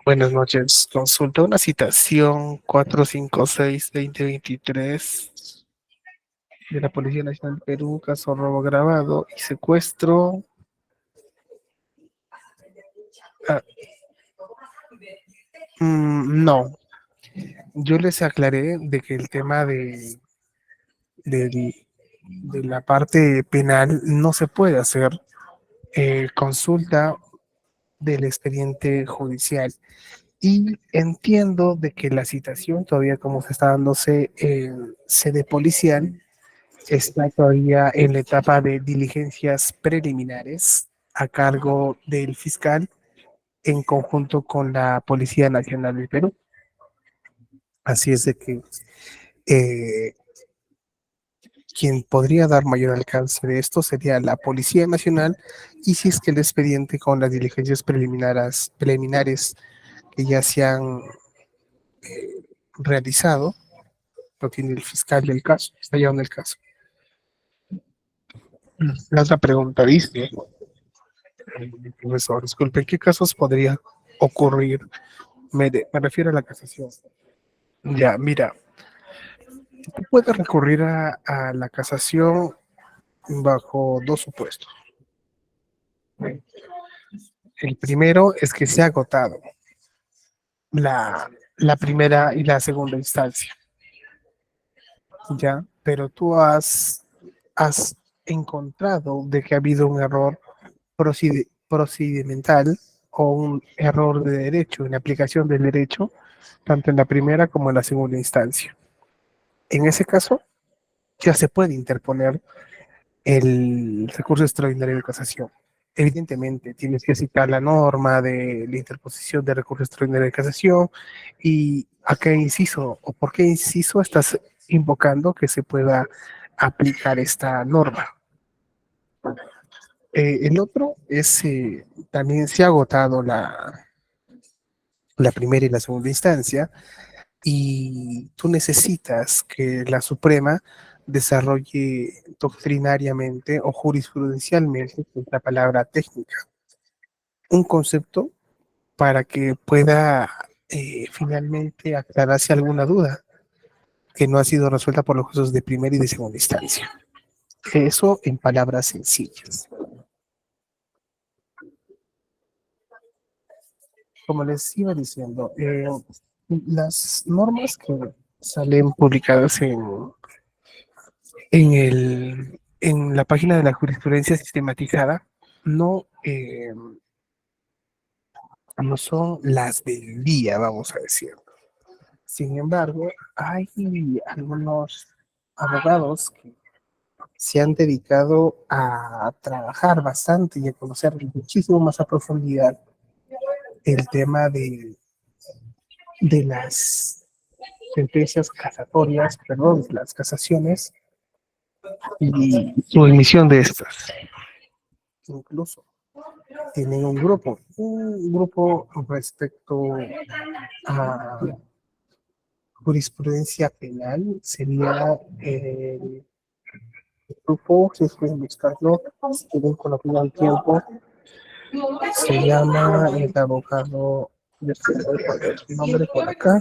Speaker 1: buenas noches. Consulta una citación 456-2023 de la Policía Nacional del Perú, caso robo agravado y secuestro. Ah, no, yo les aclaré de que el tema de, de la parte penal no se puede hacer consulta del expediente judicial. Y entiendo de que la citación, todavía como se está dándose en sede policial, está todavía en la etapa de diligencias preliminares a cargo del fiscal en conjunto con la Policía Nacional del Perú. Así es de que eh, quien podría dar mayor alcance de esto sería la Policía Nacional, y si es que el expediente con las diligencias preliminares que ya se han realizado lo tiene el fiscal del caso, está llevando el caso. La otra pregunta dice, profesor, disculpe, ¿en qué casos podría ocurrir? Me refiero a la casación. Ya, mira, tú puedes recurrir a la casación bajo dos supuestos. El primero es que se ha agotado la primera y la segunda instancia, ¿ya? Pero tú has encontrado de que ha habido un error procedimental o un error de derecho en la aplicación del derecho, tanto en la primera como en la segunda instancia. En ese caso, ya se puede interponer el recurso extraordinario de casación. Evidentemente, tienes que citar la norma de la interposición de recurso extraordinario de casación y a qué inciso o por qué inciso estás invocando que se pueda aplicar esta norma. El otro es, también se ha agotado la primera y la segunda instancia, y tú necesitas que la Suprema desarrolle doctrinariamente o jurisprudencialmente, que es la palabra técnica, un concepto para que pueda finalmente aclararse alguna duda que no ha sido resuelta por los jueces de primera y de segunda instancia. Eso en palabras sencillas. Como les iba diciendo, las normas que salen publicadas en la página de la jurisprudencia sistematizada no, no son las del día, vamos a decir. Sin embargo, hay algunos abogados que se han dedicado a trabajar bastante y a conocer muchísimo más a profundidad el tema de las sentencias casatorias, perdón, las casaciones y su emisión de estas. Incluso tienen un grupo respecto a jurisprudencia penal, sería el grupo, si pueden buscarlo, si quieren colocar al tiempo, se llama el abogado, yo sé, voy a poner su nombre por acá,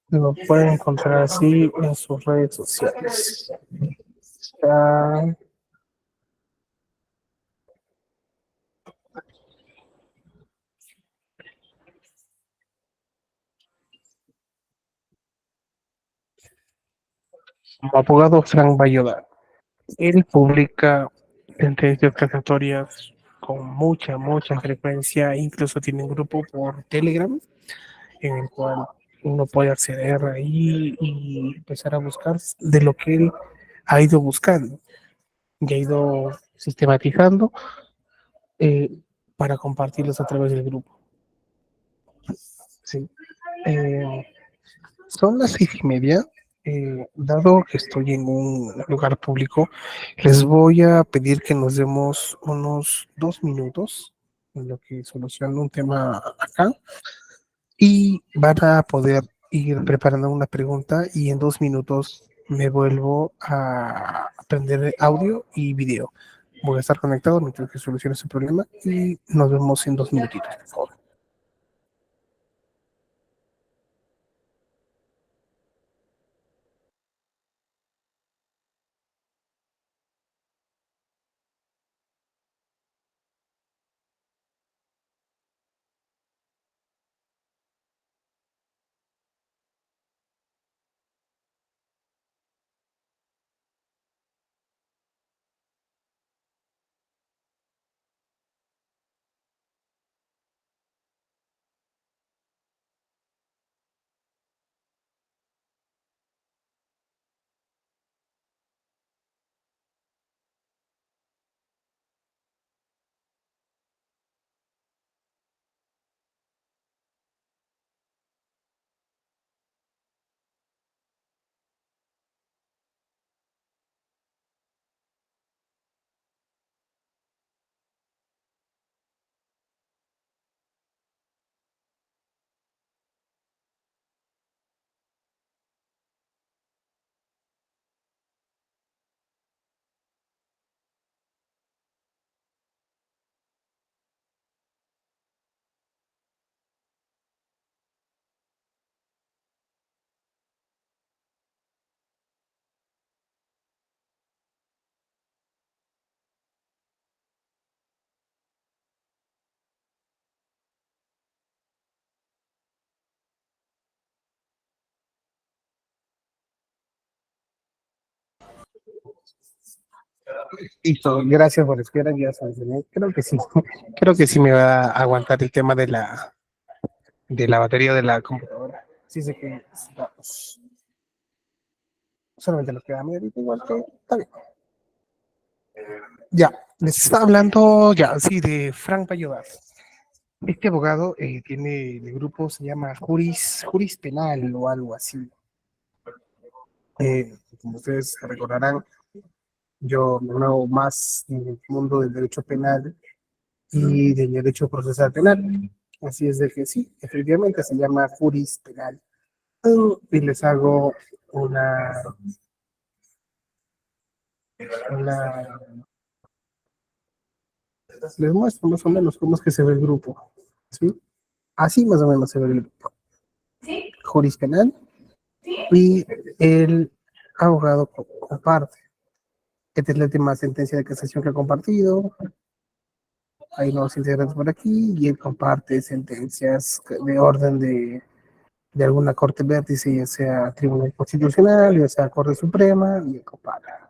Speaker 1: Lo pueden encontrar así en sus redes sociales. Ah, como abogado Frank Bayodar. Él publica sentencias casatorias con mucha frecuencia, incluso tiene un grupo por Telegram en el cual uno puede acceder ahí y empezar a buscar de lo que él ha ido buscando y ha ido sistematizando eh, para compartirlos a través del grupo. Sí. Eh, Son las 6:30. Dado que estoy en un lugar público, les voy a pedir que nos demos unos 2 minutos en lo que soluciono un tema acá y van a poder ir preparando una pregunta y en 2 minutos me vuelvo a aprender audio y video. Voy a estar conectado mientras que solucione ese problema y nos vemos en 2 minutitos, por favor. Listo, gracias por esperar. Ya solucioné. Creo que sí me va a aguantar el tema de la batería de la computadora. Sí sé que vamos, solamente nos queda media horita, igual que está bien. Ya, les estaba hablando ya, sí, de Frank Bayodar. Este abogado tiene el grupo, se llama Juris Penal o algo así. Como ustedes recordarán, yo me muevo más en el mundo del derecho penal y del derecho procesal penal. Así es de que sí, efectivamente se llama Juris Penal. Y les hago una, una, les muestro más o menos cómo es que se ve el grupo. ¿Sí? Así más o menos se ve el grupo. Juris Penal y el abogado comparte. Esta es la última sentencia de casación que ha compartido. Hay nuevos integrantes por aquí y él comparte sentencias de orden de alguna corte vértice, ya sea Tribunal Constitucional, ya sea Corte Suprema, y él compara.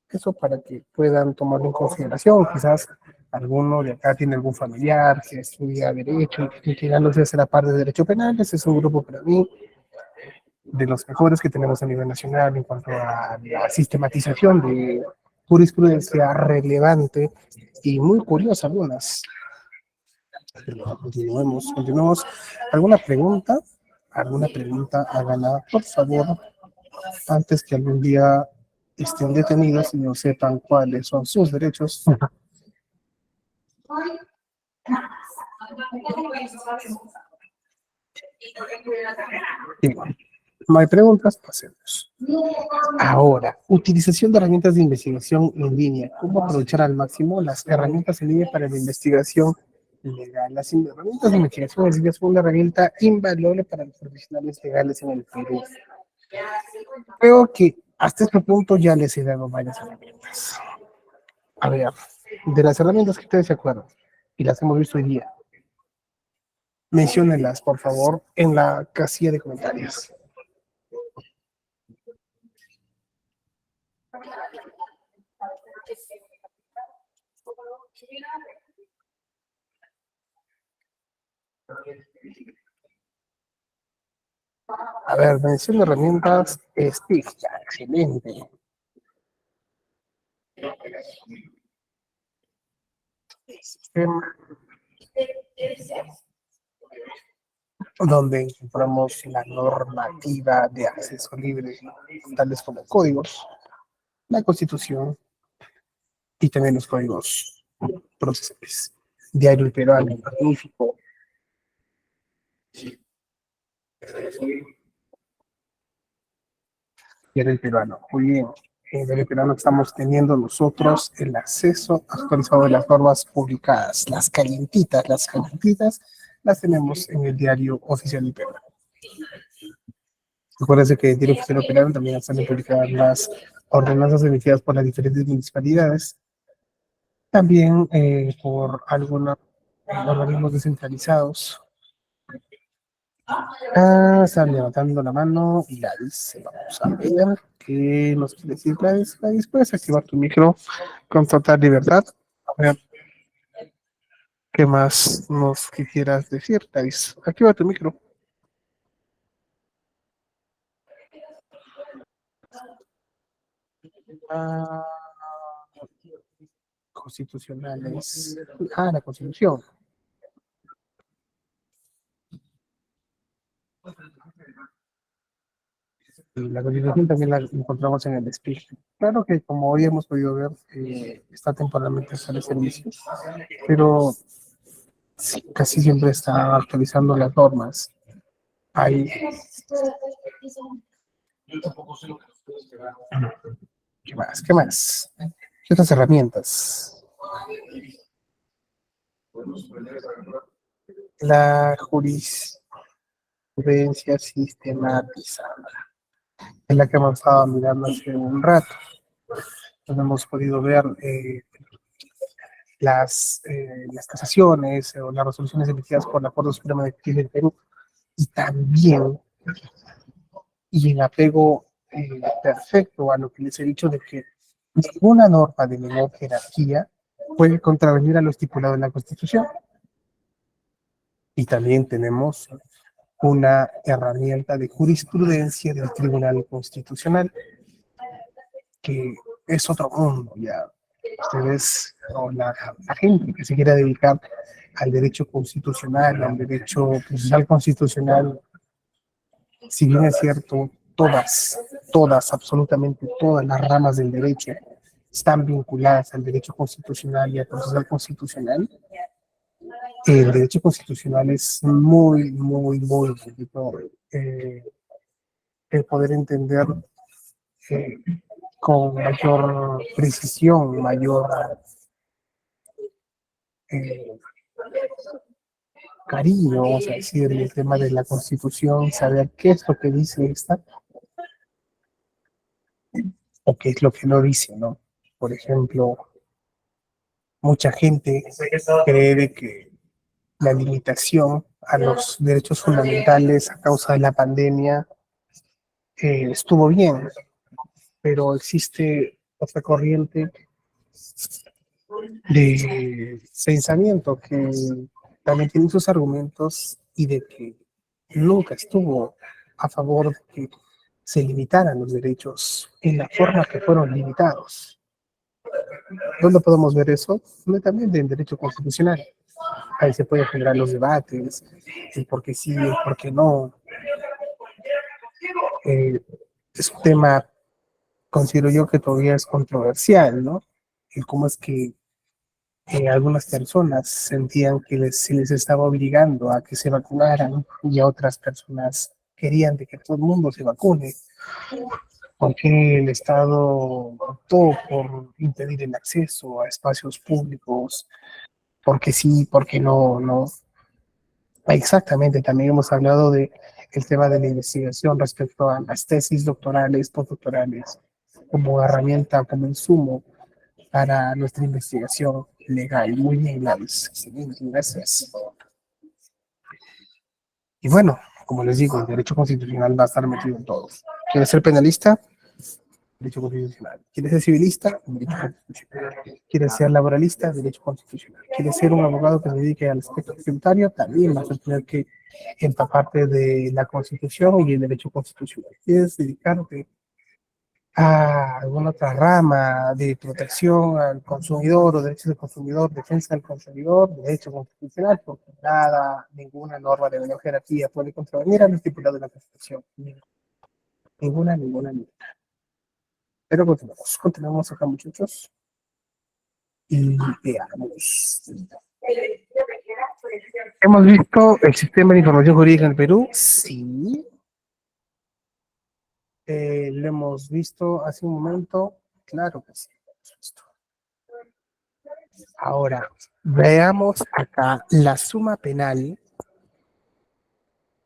Speaker 1: Eso para que puedan tomarlo en consideración. Quizás alguno de acá tiene algún familiar que estudia Derecho y que ya no se hace la parte de Derecho Penal. Ese es un grupo para mí de los mejores que tenemos a nivel nacional en cuanto a la sistematización de jurisprudencia relevante y muy curiosa algunas. Pero continuemos. ¿Alguna pregunta? ¿Alguna pregunta? Háganla, por favor, antes que algún día estén detenidos y no sepan cuáles son sus derechos. Sí. No hay preguntas, pasemos. Ahora, utilización de herramientas de investigación en línea. ¿Cómo aprovechar al máximo las herramientas en línea para la investigación legal? Las herramientas de investigación en línea son una herramienta invaluable para los profesionales legales en el Perú. Creo que hasta este punto ya les he dado varias herramientas. A ver, de las herramientas que ustedes se acuerdan y las hemos visto hoy día, menciónenlas, por favor, en la casilla de comentarios. A ver, mención de herramientas, Stick, ya, excelente. Sistema donde encontramos la normativa de acceso libre, tales como códigos, la Constitución y también los códigos procesales. Diario El Peruano, magnífico. Diario El Peruano, muy bien. En Diario El Peruano estamos teniendo nosotros el acceso actualizado de las normas publicadas, las calientitas, las tenemos en el Diario Oficial del Perú. Acuérdense que en el Diario Oficial del Perú también están publicadas las ordenanzas emitidas por las diferentes municipalidades, también por algunos organismos descentralizados. Están levantando la mano y Gladys, vamos a ver qué nos quiere decir Gladys. Gladys, puedes activar tu micro con total libertad. A ver, ¿qué más nos quisieras decir, Gladys? Activa tu micro. Ah, constitucionales. La Constitución. Y la Constitución también la encontramos en el speech. Claro que como hoy hemos podido ver, está temporalmente fuera de servicio, pero sí, casi siempre está actualizando las normas. Hay, ¿qué más? ¿Qué más? ¿Qué otras herramientas? La jurisprudencia sistematizada, es la que hemos estado mirando hace un rato. Nos hemos podido ver las casaciones o las resoluciones emitidas por la Corte Suprema de Justicia del Perú, y también, y en apego perfecto a lo que les he dicho de que ninguna norma de menor jerarquía puede contravenir a lo estipulado en la Constitución. Y también tenemos una herramienta de jurisprudencia del Tribunal Constitucional, que es otro mundo ya. Ustedes, o la gente que se quiera dedicar al derecho constitucional, al derecho procesal constitucional, si bien es cierto, absolutamente todas las ramas del derecho están vinculadas al derecho constitucional y al procesal constitucional, el derecho constitucional es muy, muy, muy bonito, el poder entender eh, con mayor precisión, mayor eh, cariño, vamos a decir, el tema de la Constitución, saber qué es lo que dice esta o qué es lo que no dice, ¿no? Por ejemplo, mucha gente cree de que la limitación a los derechos fundamentales a causa de la pandemia estuvo bien, pero existe otra corriente de pensamiento que también tiene sus argumentos y de que nunca estuvo a favor de que se limitaran los derechos en la forma que fueron limitados. ¿Dónde podemos ver eso? También en derecho constitucional. Ahí se pueden generar los debates, el por qué sí, el por qué no. Es un tema, considero yo, que todavía es controversial, ¿no? El cómo es que algunas personas sentían que se les estaba obligando a que se vacunaran y a otras personas querían de que todo el mundo se vacune, porque el Estado optó por impedir el acceso a espacios públicos, porque sí, porque no, no. Exactamente, también hemos hablado de el tema de la investigación respecto a las tesis doctorales, postdoctorales, como herramienta, como insumo para nuestra investigación legal. Muy bien, Gladys. Excelente, gracias. Y bueno, como les digo, el derecho constitucional va a estar metido en todo. ¿Quieres ser penalista? Derecho constitucional. ¿Quieres ser civilista? Derecho constitucional. ¿Quieres ser laboralista? Derecho constitucional. ¿Quieres ser un abogado que se dedique al aspecto tributario? También vas a tener que empaparte de la Constitución y el derecho constitucional. ¿Quieres dedicarte a alguna otra rama de protección al consumidor o derechos del consumidor, defensa del consumidor, derecho constitucional? Porque nada, ninguna norma de menor jerarquía puede contravenir a lo estipulado en la Constitución. Ninguna, ninguna, ninguna. Pero continuamos acá, muchachos. Y veamos. ¿Hemos visto el sistema de información jurídica en el Perú? Sí. Lo hemos visto hace un momento. Claro que sí. Lo hemos visto. Ahora, veamos acá la suma penal.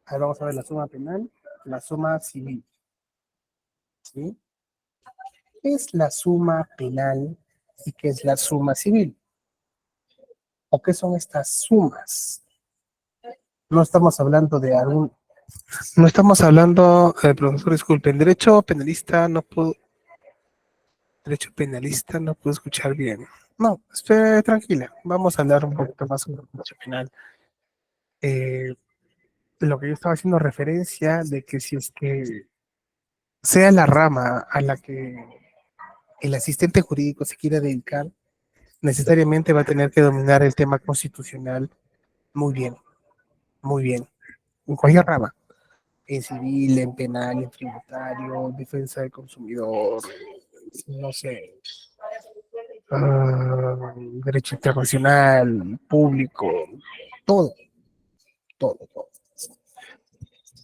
Speaker 1: Ahora vamos a ver la suma penal, la suma civil. ¿Sí? ¿Qué es la suma penal y qué es la suma civil? ¿O qué son estas sumas? No estamos hablando de algún. No estamos hablando, profesor, disculpe, en derecho penalista no puedo escuchar bien. No, esté tranquila, vamos a hablar un poquito más sobre el derecho penal. Eh, lo que yo estaba haciendo referencia de que si es que sea la rama a la que el asistente jurídico se quiera dedicar, necesariamente va a tener que dominar el tema constitucional muy bien, muy bien, en cualquier rama, en civil, en penal, en tributario, defensa del consumidor, no sé, derecho internacional, público, todo, todo, todo.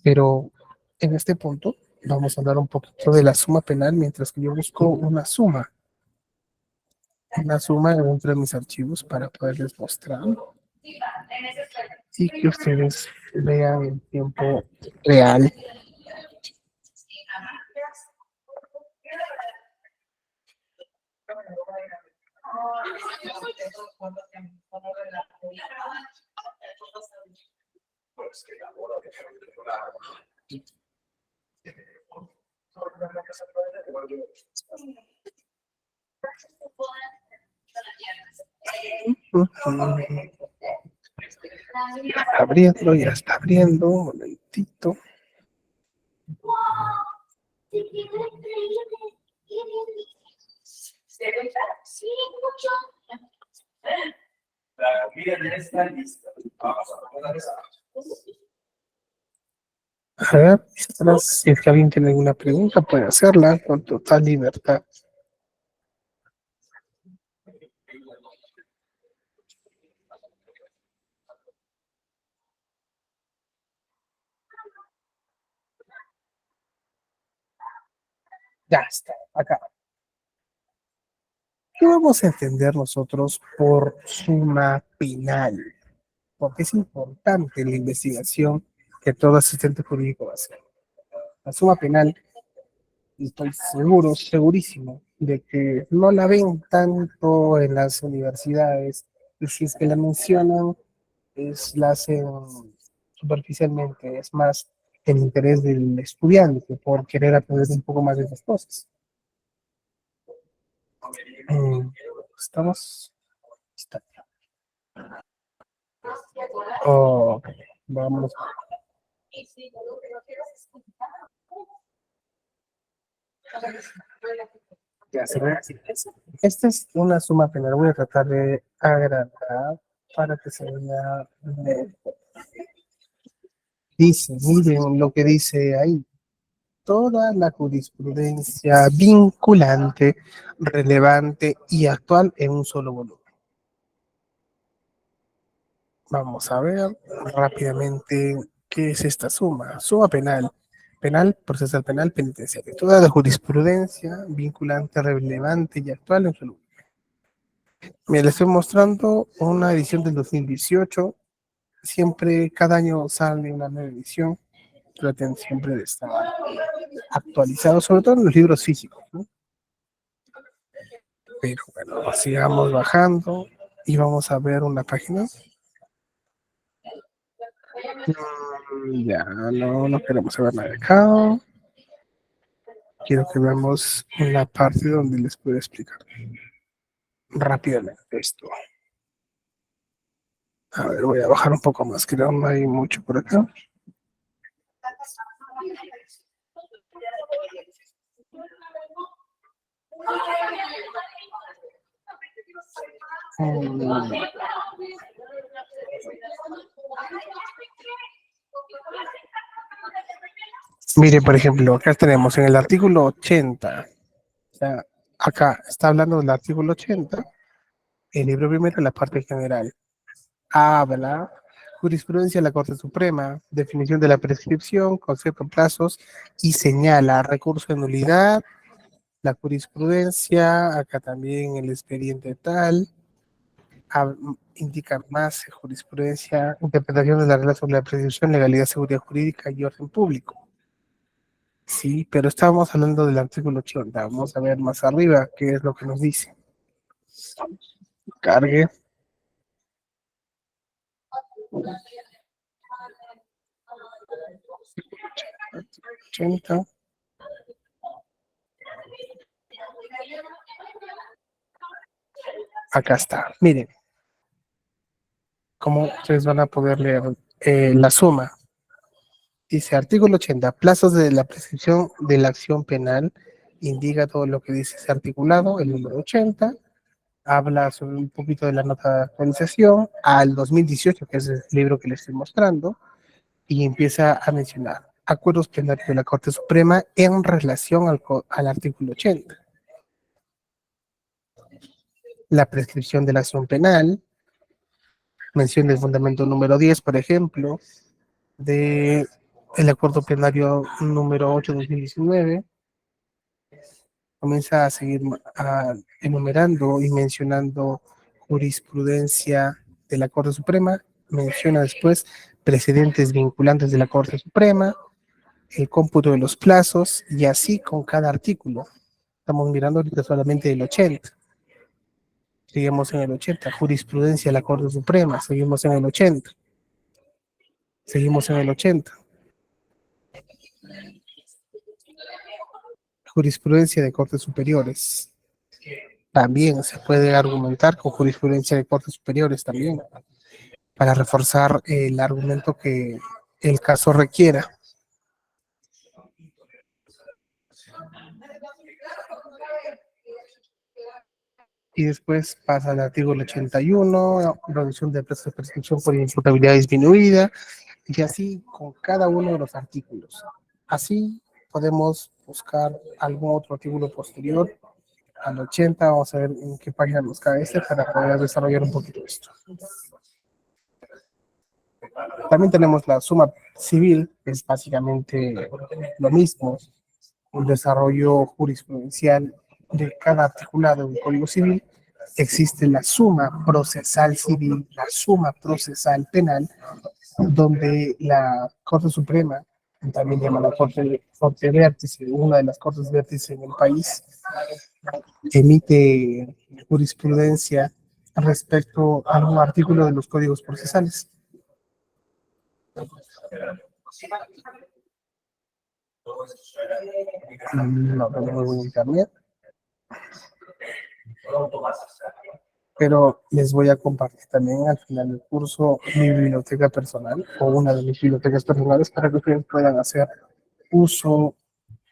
Speaker 1: Pero en este punto vamos a hablar un poquito de la suma penal mientras que yo busco una suma dentro de mis archivos para poderles mostrar y que ustedes vean en tiempo real. Ya está abriendo, un momentito. La comida ya está lista. Vamos a poner esa. A ver, si es que alguien tiene alguna pregunta, puede hacerla con total libertad. Ya está, acá. ¿Qué vamos a entender nosotros por suma penal? Porque es importante la investigación que todo asistente jurídico va a hacer. La suma penal, estoy seguro, segurísimo, de que no la ven tanto en las universidades, y si es que la mencionan, la hacen superficialmente, es más el interés del estudiante por querer aprender un poco más de esas cosas. ¿Estamos? Está. Ok, vamos. Ya se ve. Esta es una suma penal. Voy a tratar de agrangar para que se vea mejor. Dice, miren lo que dice ahí. Toda la jurisprudencia vinculante, relevante y actual en un solo volumen. Vamos a ver rápidamente ¿Qué es esta suma? Suma penal. Penal, procesal penal, penitenciario. Toda la jurisprudencia vinculante, relevante y actual en su lugar. Mira, les estoy mostrando una edición del 2018. Siempre, cada año sale una nueva edición. Traten siempre de estar actualizados, sobre todo en los libros físicos, ¿no? Pero bueno, sigamos bajando y vamos a ver una página. Ya, no queremos saber nada de acá. Quiero que veamos una parte donde les puedo explicar rápidamente esto. A ver, voy a bajar un poco más, que no hay mucho por acá. Mire, por ejemplo, acá tenemos en el artículo 80, o sea, acá está hablando del artículo 80, el libro primero, la parte general. Habla jurisprudencia de la Corte Suprema, definición de la prescripción, concepto, plazos y señala recurso de nulidad, la jurisprudencia, acá también el expediente tal, indica más jurisprudencia, interpretación de la regla sobre la prescripción, legalidad, seguridad jurídica y orden público. Sí, pero estábamos hablando del artículo 80. Vamos a ver más arriba qué es lo que nos dice. Cargue. 80. Acá está. Miren, cómo ustedes van a poder leer la suma. Dice artículo 80, plazos de la prescripción de la acción penal. Indica todo lo que dice ese articulado, el número 80. Habla sobre un poquito de la nota de actualización al 2018, que es el libro que les estoy mostrando, y empieza a mencionar acuerdos plenarios de la Corte Suprema en relación al artículo 80. La prescripción de la acción penal, menciona el fundamento número 10, por ejemplo, de el acuerdo plenario número 8 de 2019, comienza a seguir enumerando y mencionando jurisprudencia de la Corte Suprema, menciona después precedentes vinculantes de la Corte Suprema, el cómputo de los plazos y así con cada artículo. Estamos mirando ahorita solamente el 80. Seguimos en el 80, jurisprudencia de la Corte Suprema, seguimos en el 80. Seguimos en el 80. Jurisprudencia de Cortes Superiores. También se puede argumentar con jurisprudencia de Cortes Superiores también, para reforzar el argumento que el caso requiera. Y después pasa al artículo 81, reducción de plazos de prescripción por imputabilidad disminuida, y así con cada uno de los artículos. Así podemos buscar algún otro artículo posterior al 80, vamos a ver en qué página nos cae este para poder desarrollar un poquito esto. También tenemos la suma civil, que es básicamente lo mismo, un desarrollo jurisprudencial de cada articulado del Código Civil. Existe la suma procesal civil, la suma procesal penal, donde la Corte Suprema, también llamada Corte Vértice, una de las Cortes Vértice en el país, emite jurisprudencia respecto a un artículo de los códigos procesales. No tengo internet, pero les voy a compartir también al final del curso mi biblioteca personal o una de mis bibliotecas personales para que ustedes puedan hacer uso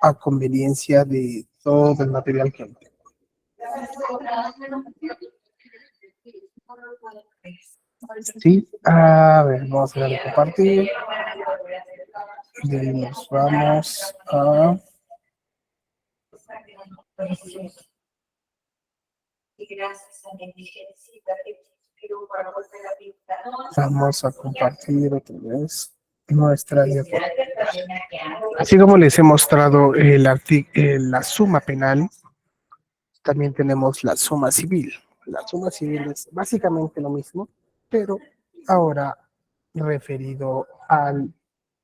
Speaker 1: a conveniencia de todo el material que hay. Sí, a ver, vamos a darle a compartir. Y nos vamos a... Vamos a compartir otra vez. nuestra diapositiva. Así como les he mostrado la suma penal, también tenemos la suma civil. La suma civil es básicamente lo mismo, pero ahora referido al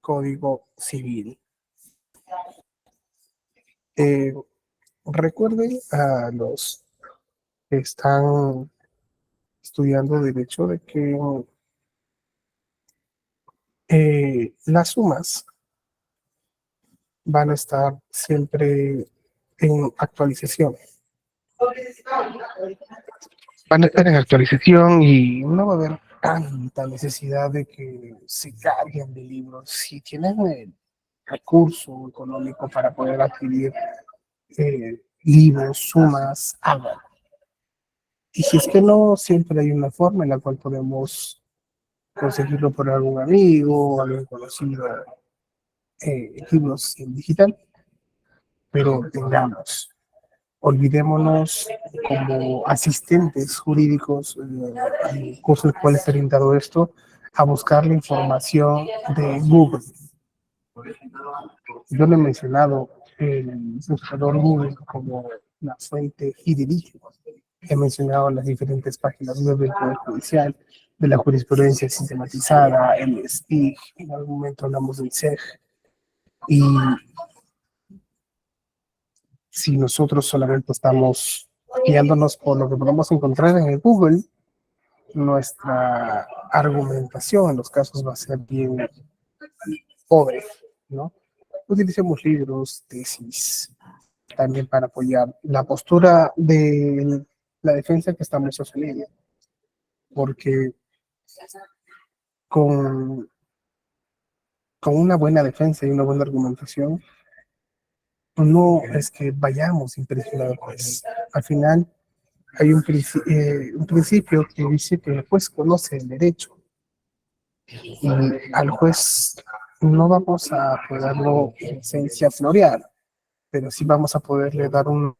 Speaker 1: Código Civil. Recuerden a los que están estudiando derecho de que las sumas van a estar siempre en actualización. Van a estar en actualización y no va a haber tanta necesidad de que se carguen de libros. Si tienen el recurso económico para poder adquirir libros, sumas, háganlo. Y si es que no, siempre hay una forma en la cual podemos conseguirlo por algún amigo o algún conocido, libros en digital, pero tengamos. Olvidémonos como asistentes jurídicos, al curso del cual está orientado esto, a buscar la información de Google. Yo le he mencionado el buscador Google como la fuente fidedigna. He mencionado las diferentes páginas web del Poder Judicial, de la jurisprudencia sistematizada, el SPIG, en algún momento hablamos del CEG, y si nosotros solamente estamos guiándonos por lo que podemos encontrar en el Google, nuestra argumentación en los casos va a ser bien pobre, ¿no? Utilicemos libros, tesis, también para apoyar la postura de la defensa que estamos sosteniendo, porque con, con una buena defensa y una buena argumentación, no es que vayamos impresionados. Pues, al final, hay un principio que dice que el juez conoce el derecho y al juez no vamos a poderlo en esencia florear, pero sí vamos a poderle dar una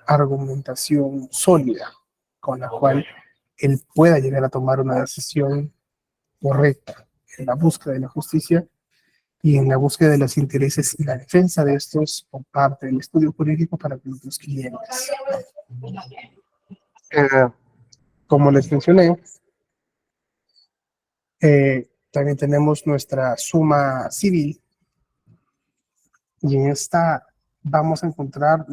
Speaker 1: argumentación sólida con la cual él pueda llegar a tomar una decisión correcta en la búsqueda de la justicia y en la búsqueda de los intereses y la defensa de estos por parte del estudio jurídico para los clientes. Como les mencioné, también tenemos nuestra suma civil y en esta vamos a encontrar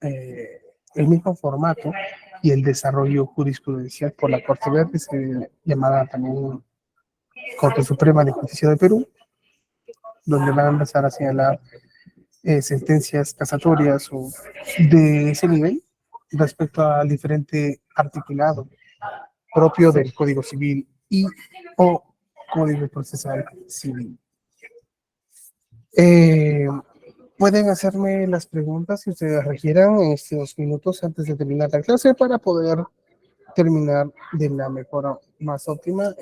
Speaker 1: el mismo formato y el desarrollo jurisprudencial por la Corte Verde, llamada también Corte Suprema de Justicia de Perú, donde van a empezar a señalar sentencias casatorias o de ese nivel respecto al diferente articulado propio del Código Civil y o Código Procesal Civil. Pueden hacerme las preguntas si ustedes requieran en estos minutos antes de terminar la clase para poder terminar de la mejor más óptima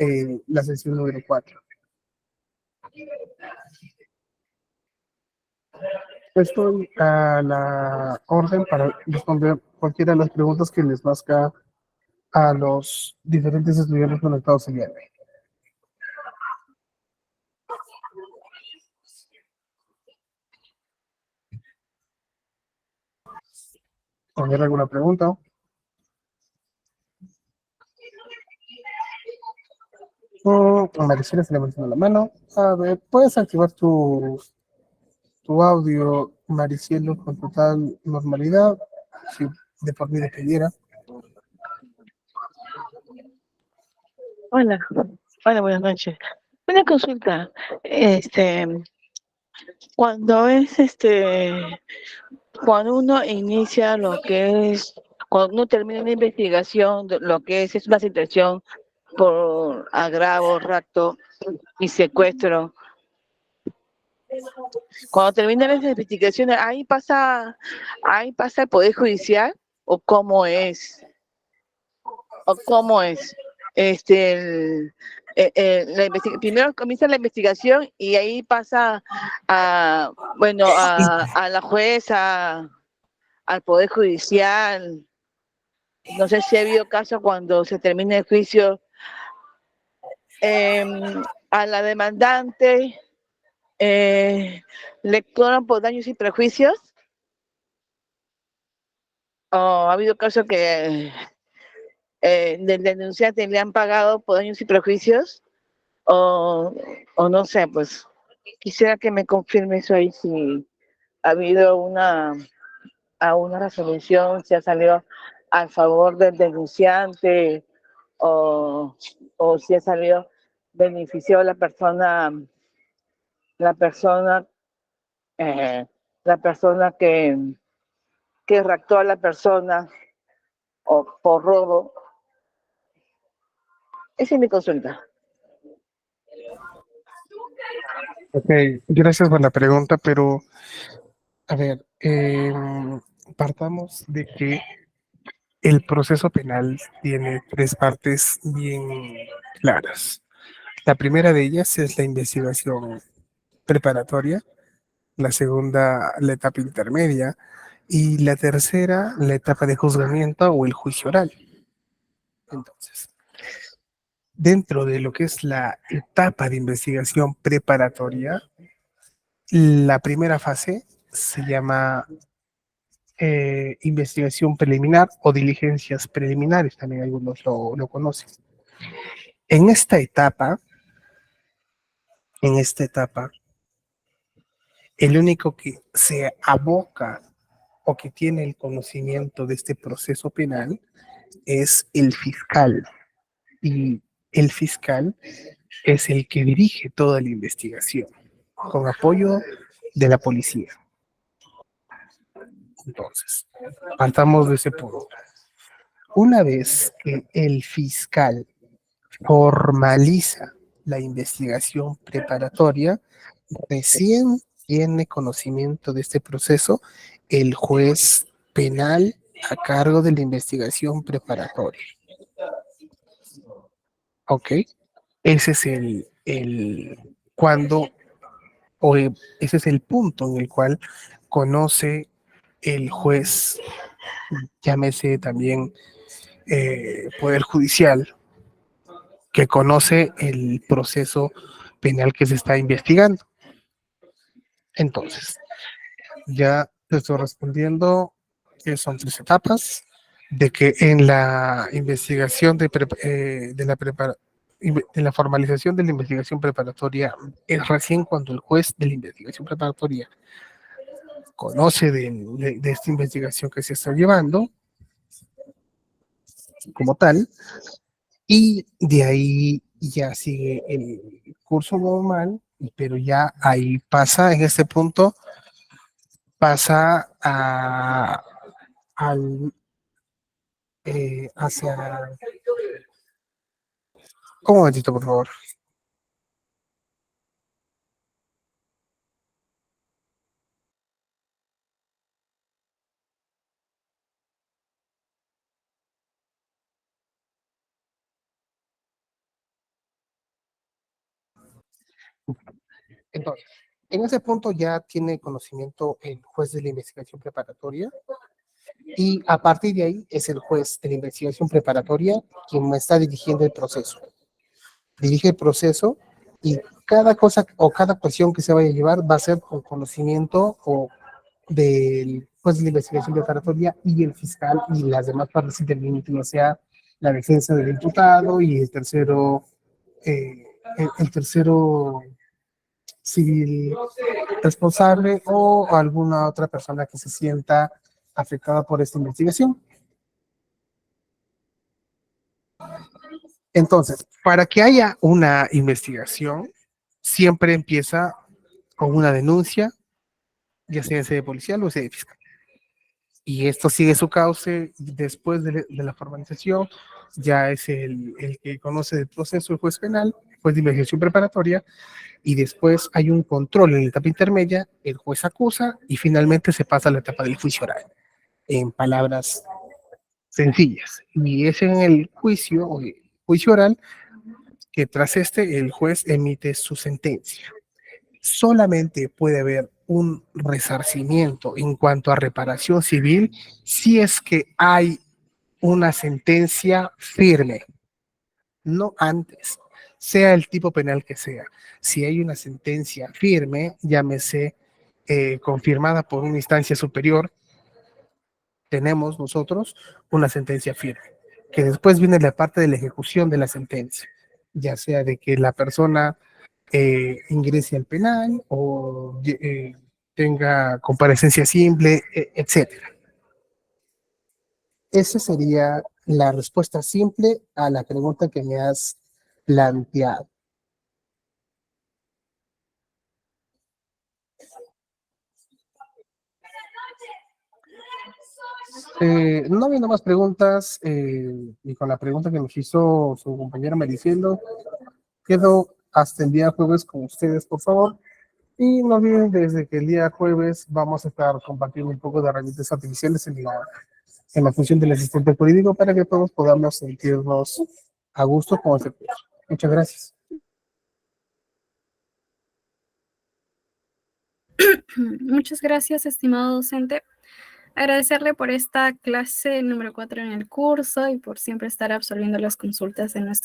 Speaker 1: la sesión número 4. Estoy a la orden para responder cualquiera de las preguntas que les nazca a los diferentes estudiantes conectados el día de hoy. ¿Tener alguna pregunta? Maricela se levantó la mano. A ver, ¿puedes activar tu audio, Maricielo, con total normalidad? Si de por mí dependiera.
Speaker 3: Hola, hola, buenas noches. Una consulta, cuando cuando uno inicia lo que es, cuando uno termina una investigación, lo que es una situación por agravo, rapto y secuestro, cuando termina las investigaciones, ahí pasa el Poder Judicial, o cómo es. ¿O cómo es? Primero comienza la investigación y ahí pasa a la jueza, al Poder Judicial. No sé si ha habido casos cuando se termina el juicio, a la demandante le cobran por daños y prejuicios, o ha habido casos que del denunciante le han pagado por daños y prejuicios, o no sé, pues quisiera que me confirme eso ahí, si ha habido a una resolución, si ha salido a favor del denunciante, o, o si ha salido beneficiado la persona, eh, la persona que raptó a la persona o por robo. Esa es mi consulta.
Speaker 1: Ok, gracias por la pregunta, pero a ver, partamos de que el proceso penal tiene tres partes bien claras. La primera de ellas es la investigación preparatoria, la segunda, la etapa intermedia, y la tercera, la etapa de juzgamiento o el juicio oral. Entonces, dentro de lo que es la etapa de investigación preparatoria, la primera fase se llama investigación preliminar o diligencias preliminares, también algunos lo conocen. En esta etapa, en esta etapa, el único que se aboca o que tiene el conocimiento de este proceso penal es el fiscal. Y el fiscal es el que dirige toda la investigación, con apoyo de la policía. Entonces, partamos de ese punto. Una vez que el fiscal formaliza la investigación preparatoria, recién tiene conocimiento de este proceso el juez penal a cargo de la investigación preparatoria. ¿Ok? Ese es cuando, ese es el punto en el cual conoce el juez, llámese también Poder Judicial, que conoce el proceso penal que se está investigando. Entonces, ya te estoy respondiendo que son tres etapas, de que en la investigación de la formalización de la investigación preparatoria es recién cuando el juez de la investigación preparatoria conoce de esta investigación que se está llevando como tal, y de ahí ya sigue el curso normal, pero ya ahí pasa, en este punto, pasa al, hacia... Un momentito, por favor. Entonces, en ese punto ya tiene conocimiento el juez de la investigación preparatoria, y a partir de ahí es el juez de la investigación preparatoria quien me está dirigiendo el proceso. Dirige el proceso, y cada cosa o cada cuestión que se vaya a llevar va a ser con conocimiento o del juez de la investigación preparatoria y el fiscal y las demás partes intervinientes, o sea, la defensa del imputado y el tercero, el tercero civil responsable o alguna otra persona que se sienta afectada por esta investigación. Entonces, para que haya una investigación, siempre empieza con una denuncia, ya sea de policial o sea de fiscal. Y esto sigue su cauce después de la formalización, ya es el que conoce el proceso, el juez penal, el juez de investigación preparatoria, y después hay un control en la etapa intermedia, el juez acusa y finalmente se pasa a la etapa del juicio oral, en palabras sencillas. Y es en el juicio o el juicio oral que tras este el juez emite su sentencia. Solamente puede haber un resarcimiento en cuanto a reparación civil si es que hay una sentencia firme, no antes. sea el tipo penal que sea. Si hay una sentencia firme, llámese confirmada por una instancia superior, tenemos nosotros una sentencia firme, que después viene la parte de la ejecución de la sentencia, ya sea de que la persona ingrese al penal o tenga comparecencia simple, etcétera. Esa sería la respuesta simple a la pregunta que me has planteado. No habiendo más preguntas, y con la pregunta que nos hizo su compañera Maricielo, quedo hasta el día jueves con ustedes, por favor. Y no olviden desde que el día jueves vamos a estar compartiendo un poco de herramientas artificiales en la función del asistente jurídico para que todos podamos sentirnos a gusto con este curso. Muchas gracias.
Speaker 4: Muchas gracias, estimado docente. Agradecerle por esta clase número 4 en el curso y por siempre estar absolviendo las consultas de nuestros